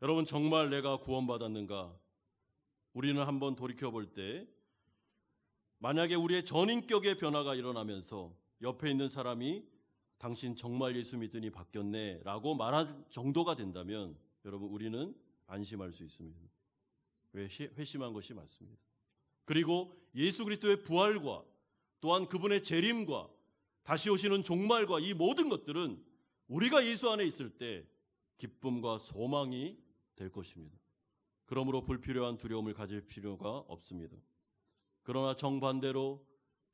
여러분, 정말 내가 구원받았는가? 우리는 한번 돌이켜볼 때 만약에 우리의 전인격의 변화가 일어나면서 옆에 있는 사람이 당신 정말 예수 믿더니 바뀌었네 라고 말할 정도가 된다면 여러분, 우리는 안심할 수 있습니다. 왜? 회심한 것이 맞습니다. 그리고 예수 그리스도의 부활과 또한 그분의 재림과 다시 오시는 종말과 이 모든 것들은 우리가 예수 안에 있을 때 기쁨과 소망이 될 것입니다. 그러므로 불필요한 두려움을 가질 필요가 없습니다. 그러나 정반대로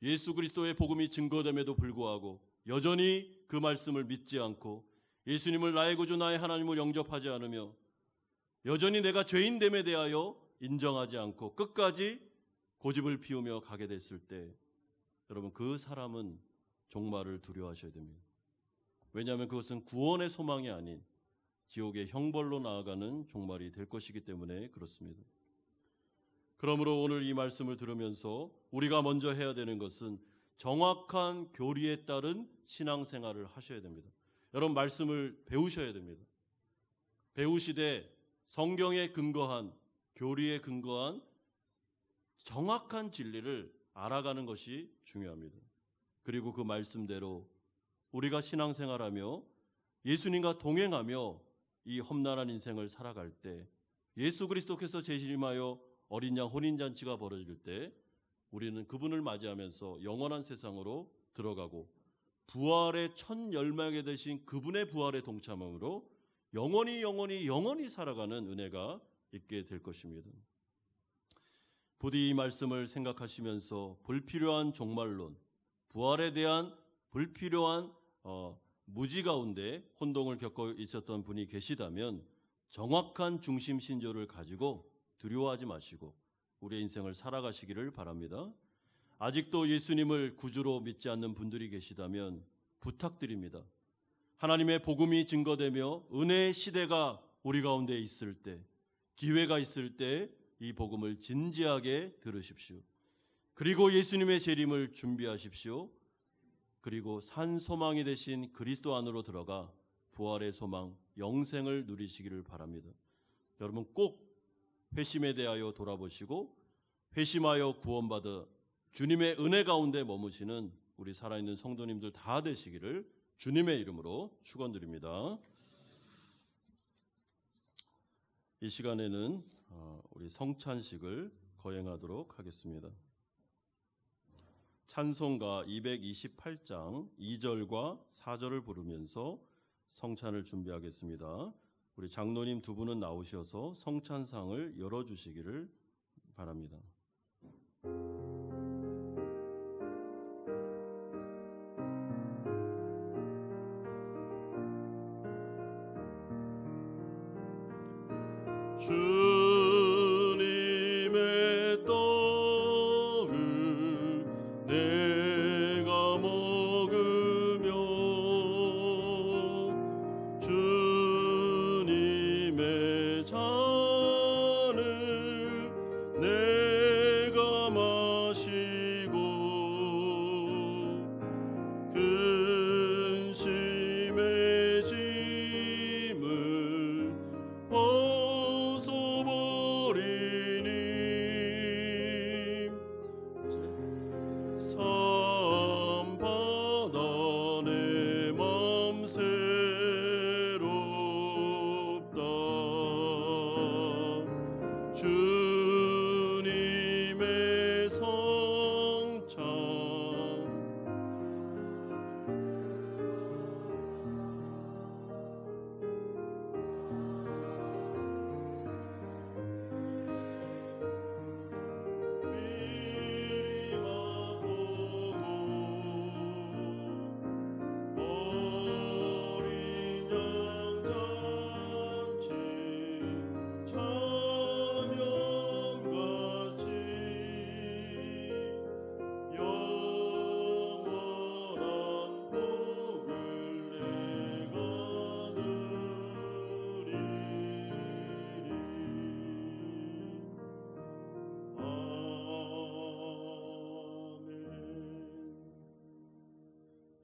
예수 그리스도의 복음이 증거됨에도 불구하고 여전히 그 말씀을 믿지 않고 예수님을 나의 구주 나의 하나님을 영접하지 않으며 여전히 내가 죄인됨에 대하여 인정하지 않고 끝까지 고집을 피우며 가게 됐을 때 여러분, 그 사람은 종말을 두려워하셔야 됩니다. 왜냐하면 그것은 구원의 소망이 아닌 지옥의 형벌로 나아가는 종말이 될 것이기 때문에 그렇습니다. 그러므로 오늘 이 말씀을 들으면서 우리가 먼저 해야 되는 것은 정확한 교리에 따른 신앙생활을 하셔야 됩니다. 여러분, 말씀을 배우셔야 됩니다. 배우시되 성경에 근거한, 교리에 근거한 정확한 진리를 알아가는 것이 중요합니다. 그리고 그 말씀대로 우리가 신앙생활하며 예수님과 동행하며 이 험난한 인생을 살아갈 때 예수 그리스도께서 재림하여 어린 양 혼인잔치가 벌어질 때 우리는 그분을 맞이하면서 영원한 세상으로 들어가고 부활의 첫 열매가 되신 그분의 부활에 동참함으로 영원히 살아가는 은혜가 있게 될 것입니다. 부디 이 말씀을 생각하시면서 불필요한 종말론, 부활에 대한 불필요한 무지 가운데 혼동을 겪고 있었던 분이 계시다면 정확한 중심 신조를 가지고 두려워하지 마시고 우리의 인생을 살아가시기를 바랍니다. 아직도 예수님을 구주로 믿지 않는 분들이 계시다면 부탁드립니다. 하나님의 복음이 증거되며 은혜의 시대가 우리 가운데 있을 때, 기회가 있을 때 이 복음을 진지하게 들으십시오. 그리고 예수님의 재림을 준비하십시오. 그리고 산 소망이 되신 그리스도 안으로 들어가 부활의 소망, 영생을 누리시기를 바랍니다. 여러분 꼭 회심에 대하여 돌아보시고 회심하여 구원받아 주님의 은혜 가운데 머무시는 우리 살아있는 성도님들 다 되시기를 주님의 이름으로 축원드립니다. 이 시간에는 우리 성찬식을 거행하도록 하겠습니다. 찬송가 228장 2절과 4절을 부르면서 성찬을 준비하겠습니다. 우리 장로님 두 분은 나오셔서 성찬상을 열어주시기를 바랍니다. 주님의 떡을 내가 먹으며 주님의 잔을 내가 마시고 근심의 짐을 벗어버리니 삶 받아 내 맘 새롭다. 주님의 성찬 미리 맛보고 어린 양 잔치 찬양같이 영원한 복을 내가 누리리.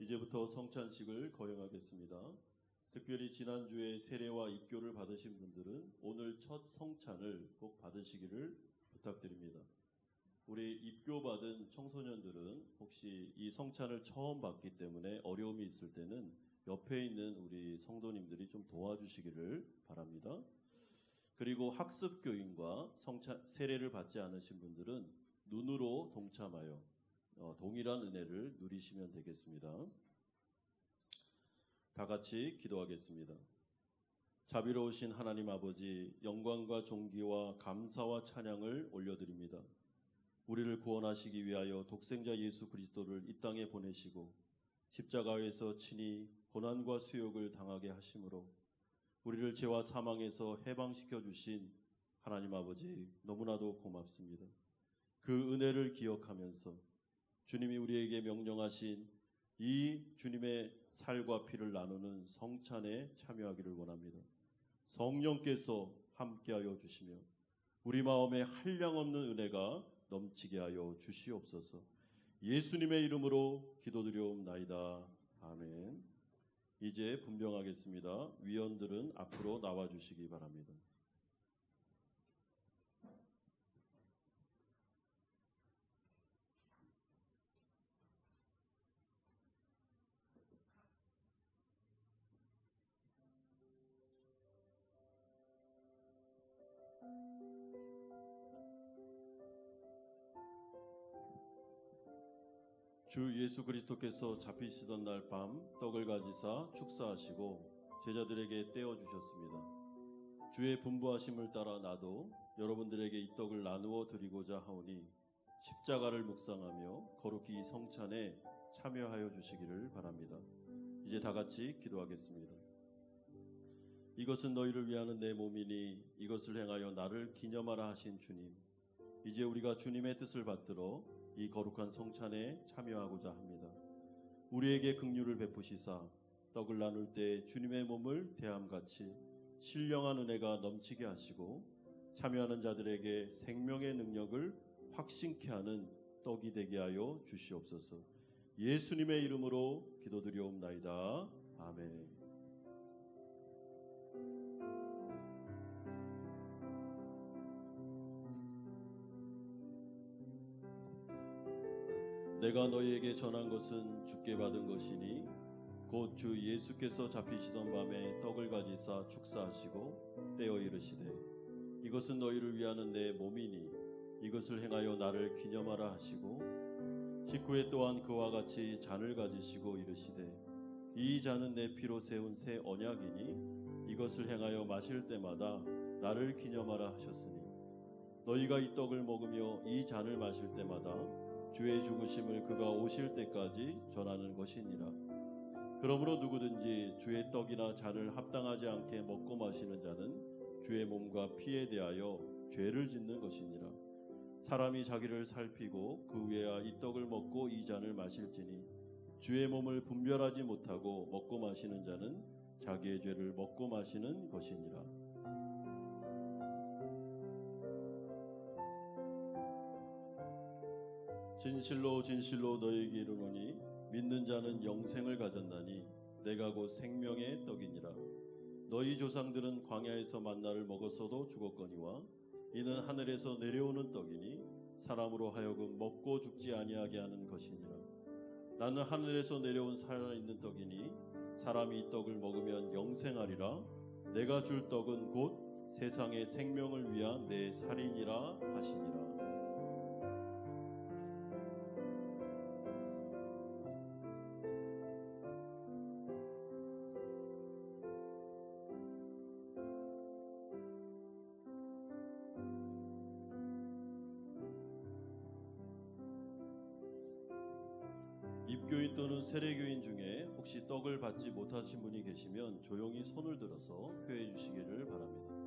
이제부터 성찬식을 거행하겠습니다. 특별히 지난주에 세례와 입교를 받으신 분들은 오늘 첫 성찬을 꼭 받으시기를 부탁드립니다. 우리 입교받은 청소년들은 혹시 이 성찬을 처음 받기 때문에 어려움이 있을 때는 옆에 있는 우리 성도님들이 좀 도와주시기를 바랍니다. 그리고 학습교인과 세례를 받지 않으신 분들은 눈으로 동참하여 동일한 은혜를 누리시면 되겠습니다. 다 같이 기도하겠습니다. 자비로우신 하나님 아버지, 영광과 존귀와 감사와 찬양을 올려드립니다. 우리를 구원하시기 위하여 독생자 예수 그리스도를 이 땅에 보내시고 십자가에서 친히 고난과 수욕을 당하게 하심으로 우리를 죄와 사망에서 해방시켜 주신 하나님 아버지, 너무나도 고맙습니다. 그 은혜를 기억하면서 주님이 우리에게 명령하신 이 주님의 살과 피를 나누는 성찬에 참여하기를 원합니다. 성령께서 함께하여 주시며 우리 마음에 한량없는 은혜가 넘치게 하여 주시옵소서. 예수님의 이름으로 기도드려옵나이다. 아멘. 이제 분병하겠습니다. 위원들은 앞으로 나와주시기 바랍니다. 주 예수 그리스도께서 잡히시던 날 밤 떡을 가지사 축사하시고 제자들에게 떼어 주셨습니다. 주의 분부하심을 따라 나도 여러분들에게 이 떡을 나누어 드리고자 하오니 십자가를 묵상하며 거룩히 이 성찬에 참여하여 주시기를 바랍니다. 이제 다 같이 기도하겠습니다. 이것은 너희를 위하는 내 몸이니 이것을 행하여 나를 기념하라 하신 주님, 이제 우리가 주님의 뜻을 받들어 이 거룩한 성찬에 참여하고자 합니다. 우리에게 긍휼을 베푸시사 떡을 나눌 때 주님의 몸을 대함같이 신령한 은혜가 넘치게 하시고 참여하는 자들에게 생명의 능력을 확신케 하는 떡이 되게 하여 주시옵소서. 예수님의 이름으로 기도드리옵나이다. 아멘. 내가 너희에게 전한 것은 주께 받은 것이니 곧 주 예수께서 잡히시던 밤에 떡을 가지사 축사하시고 떼어 이르시되 이것은 너희를 위하는 내 몸이니 이것을 행하여 나를 기념하라 하시고 식후에 또한 그와 같이 잔을 가지시고 이르시되 이 잔은 내 피로 세운 새 언약이니 이것을 행하여 마실 때마다 나를 기념하라 하셨으니 너희가 이 떡을 먹으며 이 잔을 마실 때마다 주의 죽으심을 그가 오실 때까지 전하는 것이니라. 그러므로 누구든지 주의 떡이나 잔을 합당하지 않게 먹고 마시는 자는 주의 몸과 피에 대하여 죄를 짓는 것이니라. 사람이 자기를 살피고 그 위에야 이 떡을 먹고 이 잔을 마실지니 주의 몸을 분별하지 못하고 먹고 마시는 자는 자기의 죄를 먹고 마시는 것이니라. 진실로 진실로 너희에게 이르노니 믿는 자는 영생을 가졌나니 내가 곧 생명의 떡이니라. 너희 조상들은 광야에서 만나를 먹었어도 죽었거니와 이는 하늘에서 내려오는 떡이니 사람으로 하여금 먹고 죽지 아니하게 하는 것이니라. 나는 하늘에서 내려온 살아있는 떡이니 사람이 이 떡을 먹으면 영생하리라. 내가 줄 떡은 곧 세상의 생명을 위한 내 살이니라 하시니라. 입교인 또는 세례교인 중에 혹시 떡을 받지 못하신 분이 계시면 조용히 손을 들어서 표해 주시기를 바랍니다.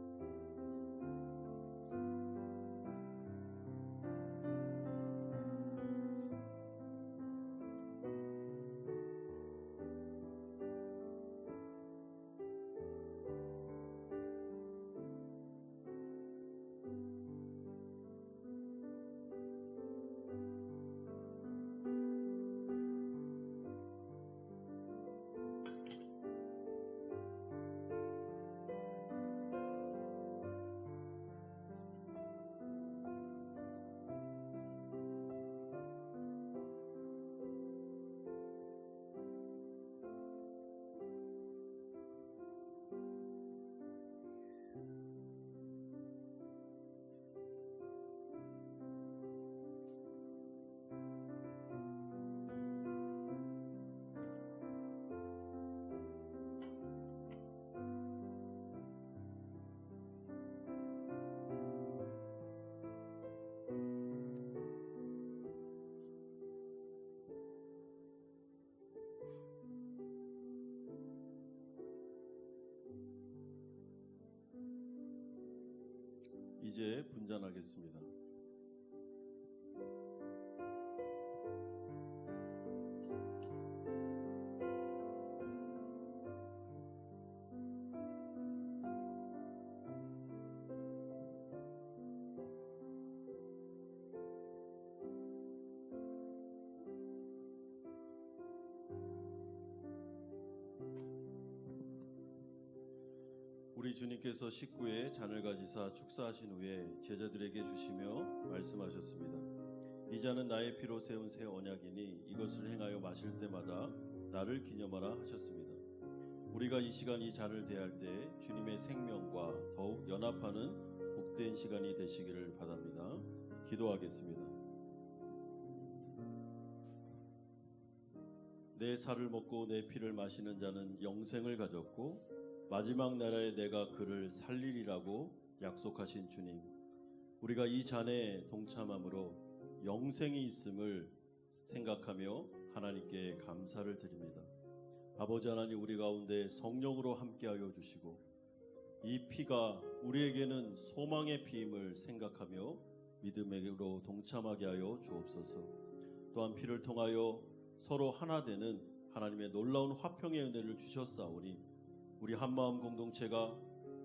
이제 분잔하겠습니다. 우리 주님께서 식구에 잔을 가지사 축사하신 후에 제자들에게 주시며 말씀하셨습니다. 이 잔은 나의 피로 세운 새 언약이니 이것을 행하여 마실 때마다 나를 기념하라 하셨습니다. 우리가 이 시간 이 잔을 대할 때 주님의 생명과 더욱 연합하는 복된 시간이 되시기를 바랍니다. 기도하겠습니다. 내 살을 먹고 내 피를 마시는 자는 영생을 가졌고 마지막 날에 내가 그를 살리리라고 약속하신 주님, 우리가 이 잔에 동참함으로 영생이 있음을 생각하며 하나님께 감사를 드립니다. 아버지 하나님, 우리 가운데 성령으로 함께하여 주시고 이 피가 우리에게는 소망의 피임을 생각하며 믿음으로 동참하게 하여 주옵소서. 또한 피를 통하여 서로 하나 되는 하나님의 놀라운 화평의 은혜를 주셨사오니 우리 한마음 공동체가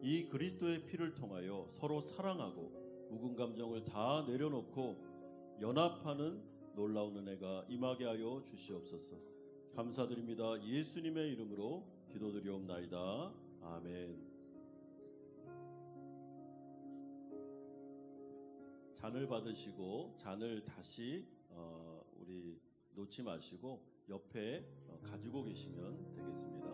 이 그리스도의 피를 통하여 서로 사랑하고 묵은 감정을 다 내려놓고 연합하는 놀라운 은혜가 임하게 하여 주시옵소서. 감사드립니다. 예수님의 이름으로 기도드리옵나이다. 아멘. 잔을 받으시고 잔을 다시 우리 놓지 마시고 옆에 가지고 계시면 되겠습니다.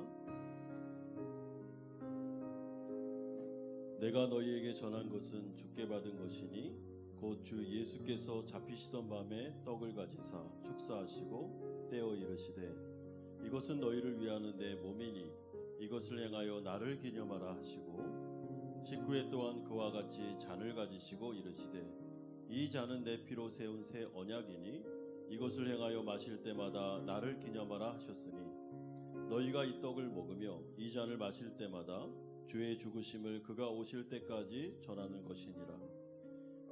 내가 너희에게 전한 것은 주께 받은 것이니 곧 주 예수께서 잡히시던 밤에 떡을 가지사 축사하시고 떼어 이르시되 이것은 너희를 위하는 내 몸이니 이것을 행하여 나를 기념하라 하시고 19회 또한 그와 같이 잔을 가지시고 이르시되 이 잔은 내 피로 세운 새 언약이니 이것을 행하여 마실 때마다 나를 기념하라 하셨으니 너희가 이 떡을 먹으며 이 잔을 마실 때마다 주의 죽으심을 그가 오실 때까지 전하는 것이니라.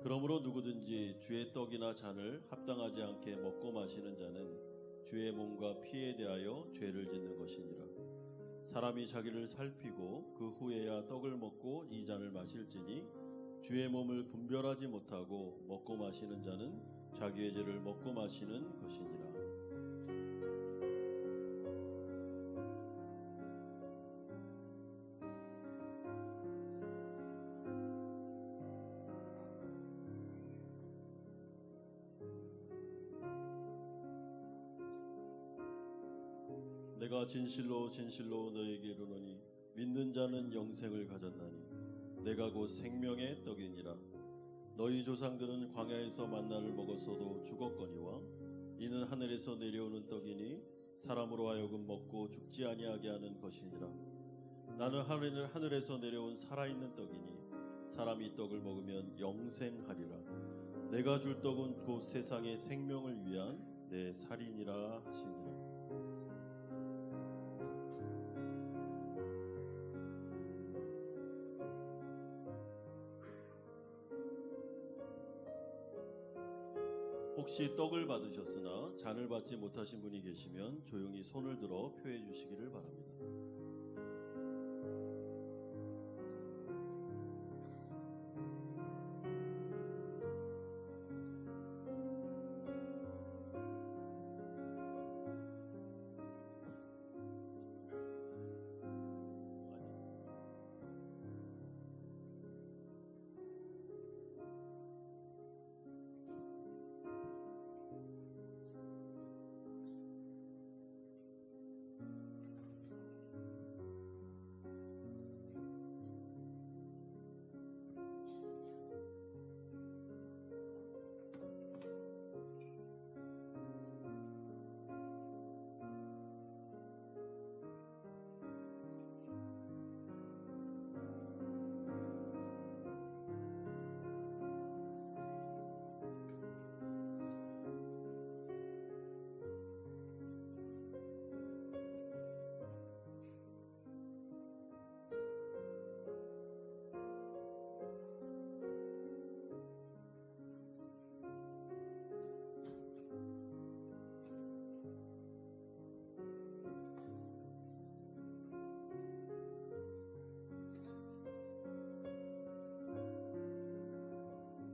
그러므로 누구든지 주의 떡이나 잔을 합당하지 않게 먹고 마시는 자는 주의 몸과 피에 대하여 죄를 짓는 것이니라. 사람이 자기를 살피고 그 후에야 떡을 먹고 이 잔을 마실지니 주의 몸을 분별하지 못하고 먹고 마시는 자는 자기의 죄를 먹고 마시는 것이니라. 내가 진실로 진실로 너에게 이르노니 믿는 자는 영생을 가졌나니 내가 곧 생명의 떡이니라. 너희 조상들은 광야에서 만나를 먹었어도 죽었거니와 이는 하늘에서 내려오는 떡이니 사람으로 하여금 먹고 죽지 아니하게 하는 것이니라. 나는 하늘에서 내려온 살아있는 떡이니 사람이 이 떡을 먹으면 영생하리라. 내가 줄 떡은 곧 세상의 생명을 위한 내 살이니라 하시니라. 혹시 떡을 받으셨으나 잔을 받지 못하신 분이 계시면 조용히 손을 들어 표해 주시기를 바랍니다.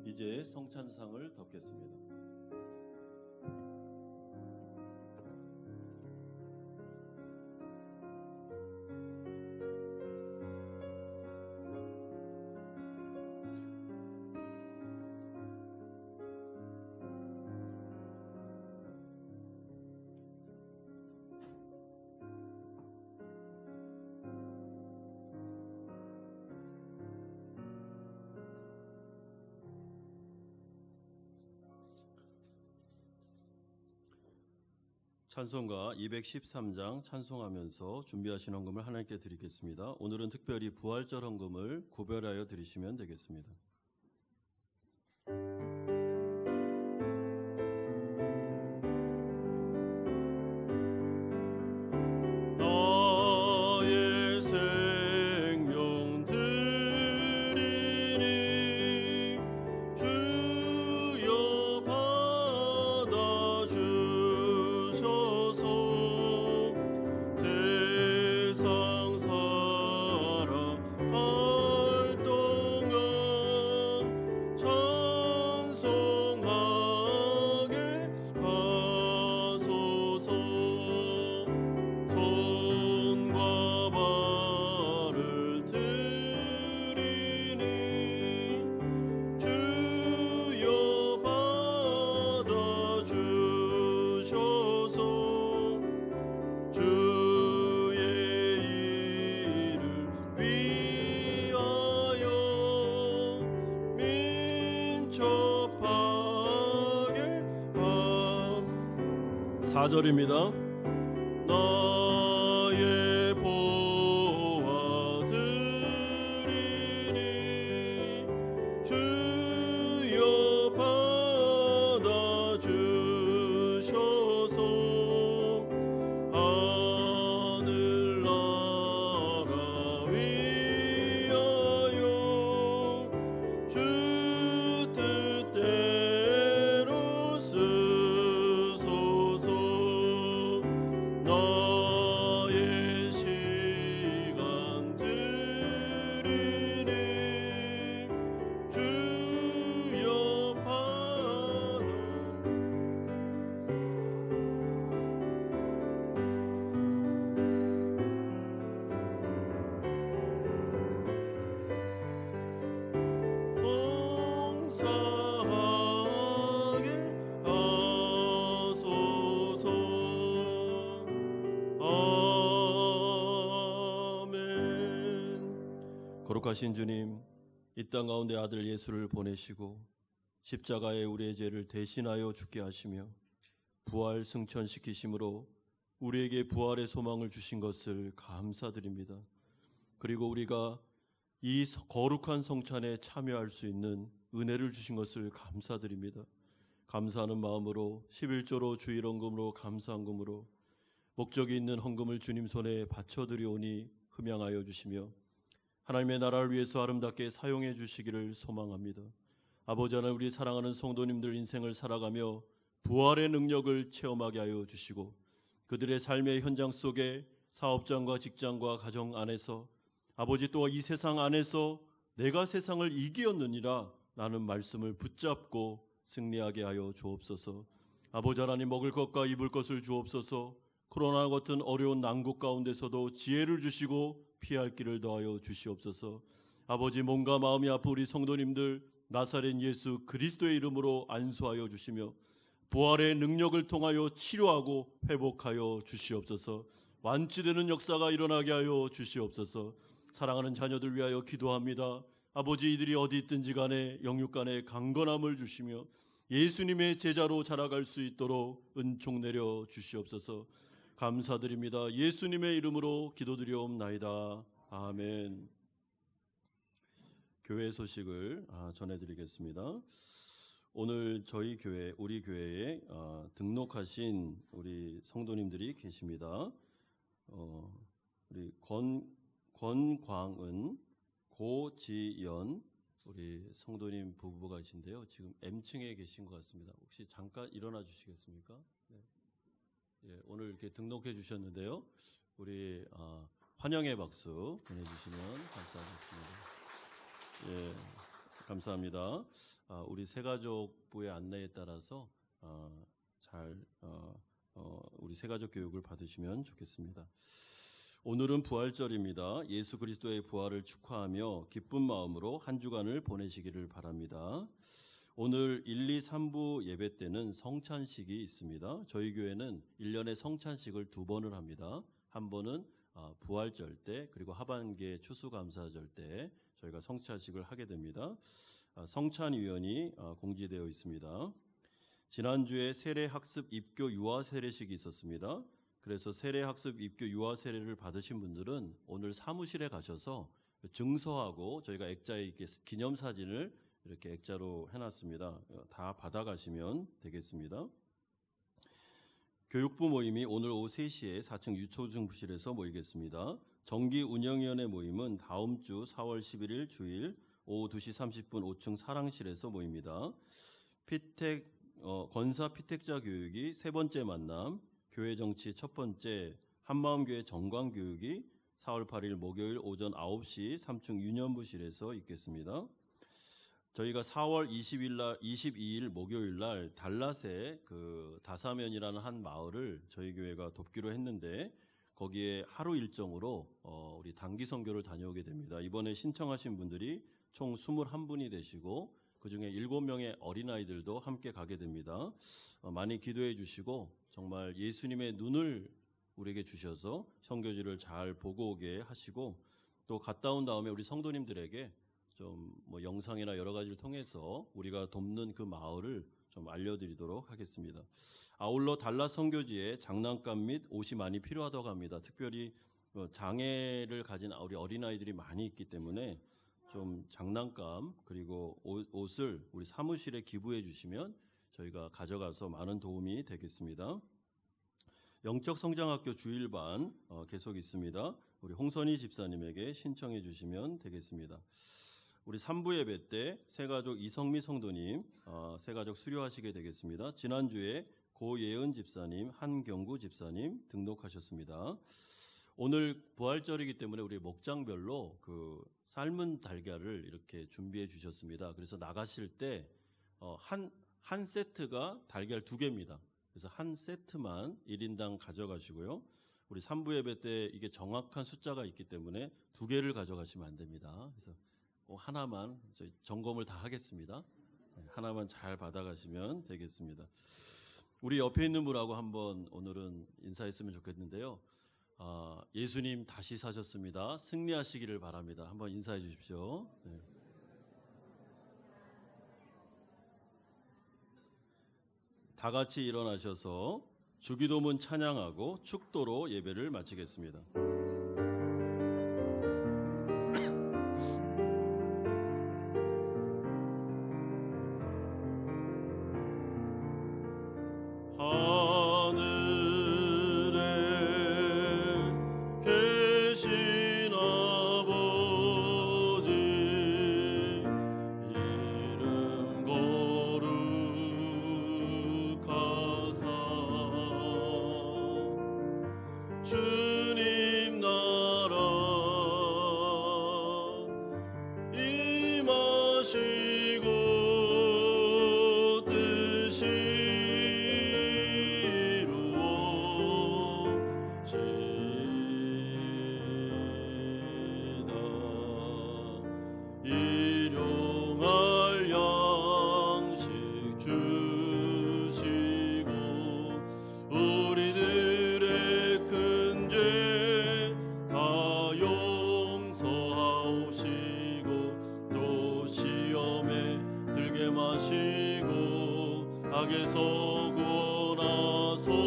이제 성찬상을 덮겠습니다. 찬송가 213장 찬송하면서 준비하신 헌금을 하나님께 드리겠습니다. 오늘은 특별히 부활절 헌금을 구별하여 드리시면 되겠습니다. 나의 생명 드리니 주여 받아주소서. 세상 살아갈 동안 4절입니다. 나의 보화 드리니 주여 받아주셔서 하늘나라 위하여 주 뜻대로 쓰소서. 나의 시간 드리니 주여 받아 봉사하게 하소서. 아멘. 거룩하신 주님, 이 땅 가운데 아들 예수를 보내시고 십자가에 우리의 죄를 대신하여 죽게 하시며 부활 승천시키심으로 우리에게 부활의 소망을 주신 것을 감사드립니다. 그리고 우리가 이 거룩한 성찬에 참여할 수 있는 은혜를 주신 것을 감사드립니다. 감사하는 마음으로 11조로 주일헌금으로 감사헌금으로 목적이 있는 헌금을 주님 손에 바쳐드리오니 흠양하여 주시며 하나님의 나라를 위해서 아름답게 사용해 주시기를 소망합니다. 아버지 하나님, 우리 사랑하는 성도님들 인생을 살아가며 부활의 능력을 체험하게 하여 주시고 그들의 삶의 현장 속에 사업장과 직장과 가정 안에서 아버지 또 이 세상 안에서 내가 세상을 이기었느니라 라는 말씀을 붙잡고 승리하게 하여 주옵소서. 아버지 하나님, 먹을 것과 입을 것을 주옵소서. 코로나 같은 어려운 난국 가운데서도 지혜를 주시고 피할 길을 더하여 주시옵소서. 아버지, 몸과 마음이 아픈 우리 성도님들 나사렛 예수 그리스도의 이름으로 안수하여 주시며 부활의 능력을 통하여 치료하고 회복하여 주시옵소서. 완치되는 역사가 일어나게 하여 주시옵소서. 사랑하는 자녀들 위하여 기도합니다. 아버지, 이들이 어디 있든지 간에 영육 간에 강건함을 주시며 예수님의 제자로 자라갈 수 있도록 은총 내려 주시옵소서. 감사드립니다. 예수님의 이름으로 기도드리옵나이다. 아멘. 교회 소식을 전해드리겠습니다. 오늘 저희 교회, 우리 교회에 등록하신 우리 성도님들이 계십니다. 우리 권광은, 고지연 우리 성도님 부부가 계신데요. 지금 M층에 계신 것 같습니다. 혹시 잠깐 일어나 주시겠습니까? 네. 예, 오늘 이렇게 등록해 주셨는데요. 우리 환영의 박수 보내주시면 감사하겠습니다. 예, 감사합니다. 우리 새가족부의 안내에 따라서 우리 새가족 교육을 받으시면 좋겠습니다. 오늘은 부활절입니다. 예수 그리스도의 부활을 축하하며 기쁜 마음으로 한 주간을 보내시기를 바랍니다. 오늘 1, 2, 3부 예배 때는 성찬식이 있습니다. 저희 교회는 1년에 성찬식을 2번을 합니다. 한 번은 부활절 때, 그리고 하반기에 추수감사절 때 저희가 성찬식을 하게 됩니다. 성찬위원이 공지되어 있습니다. 지난주에 세례학습 입교 유아 세례식이 있었습니다. 그래서 세례학습 입교 유아 세례를 받으신 분들은 오늘 사무실에 가셔서 증서하고 저희가 액자에 이렇게 기념사진을 이렇게 액자로 해놨습니다. 다 받아가시면 되겠습니다. 교육부 모임이 오늘 오후 3시에 4층 유초중부실에서 모이겠습니다. 정기운영위원회 모임은 다음 주 4월 11일 주일 오후 2시 30분 5층 사랑실에서 모입니다. 권사 피택자 교육이 3번째 만남, 교회 정치 1번째 한마음교회 정광교육이 4월 8일 목요일 오전 9시 3층 유년부실에서 있겠습니다. 저희가 4월 22일 목요일 날 달랏에 그 다사면이라는 한 마을을 저희 교회가 돕기로 했는데 거기에 하루 일정으로 우리 단기 선교를 다녀오게 됩니다. 이번에 신청하신 분들이 총 21분이 되시고 그중에 7명의 어린아이들도 함께 가게 됩니다. 많이 기도해 주시고 정말 예수님의 눈을 우리에게 주셔서 선교지를 잘 보고 오게 하시고 또 갔다 온 다음에 우리 성도님들에게 좀 뭐 영상이나 여러 가지를 통해서 우리가 돕는 그 마을을 좀 알려드리도록 하겠습니다. 아울러 달랏 선교지에 장난감 및 옷이 많이 필요하다고 합니다. 특별히 장애를 가진 우리 어린아이들이 많이 있기 때문에 좀 장난감 그리고 옷을 우리 사무실에 기부해 주시면 저희가 가져가서 많은 도움이 되겠습니다. 영적성장학교 주일반 계속 있습니다. 우리 홍선희 집사님에게 신청해 주시면 되겠습니다. 우리 3부 예배 때 새가족 이성미 성도님 새가족 수료하시게 되겠습니다. 지난주에 고예은 집사님, 한경구 집사님 등록하셨습니다. 오늘 부활절이기 때문에 우리 목장별로 그 삶은 달걀을 이렇게 준비해 주셨습니다. 그래서 나가실 때 한 세트가 달걀 2개입니다. 그래서 한 세트만 1인당 가져가시고요. 우리 3부 예배 때 이게 정확한 숫자가 있기 때문에 2개를 가져가시면 안 됩니다. 그래서 하나만 저희 점검을 다 하겠습니다. 하나만 잘 받아가시면 되겠습니다. 우리 옆에 있는 분하고 한번 오늘은 인사했으면 좋겠는데요. 예수님 다시 사셨습니다. 승리하시기를 바랍니다. 한번 인사해 주십시오. 네. 다 같이 일어나셔서 주기도문 찬양하고 축도로 예배를 마치겠습니다. 주님 나라 임하시고 뜻이 이루어지이다. 일용할 양식 주시고 우리들의 큰 죄 다 용서하옵시고 또 시험에 들게 마시고 악에서 구원하소서.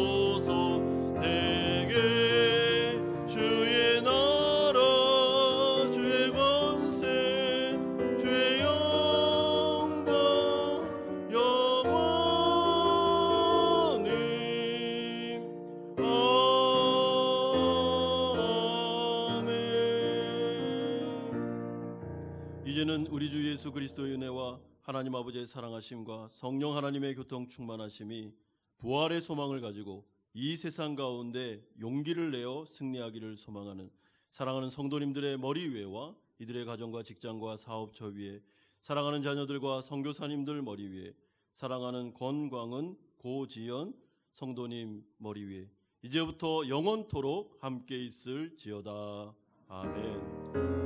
대개 주의 나라 주의 권세 주의 영광 영원히 아멘. 이제는 우리 주 예수 그리스도의 은혜와 하나님 아버지의 사랑하심과 성령 하나님의 교통 충만하심이 부활의 소망을 가지고 이 세상 가운데 용기를 내어 승리하기를 소망하는 사랑하는 성도님들의 머리 위에와 이들의 가정과 직장과 사업처 위에 사랑하는 자녀들과 선교사님들 머리 위에 사랑하는 권광은 고지연 성도님 머리 위에 이제부터 영원토록 함께 있을지어다. 아멘.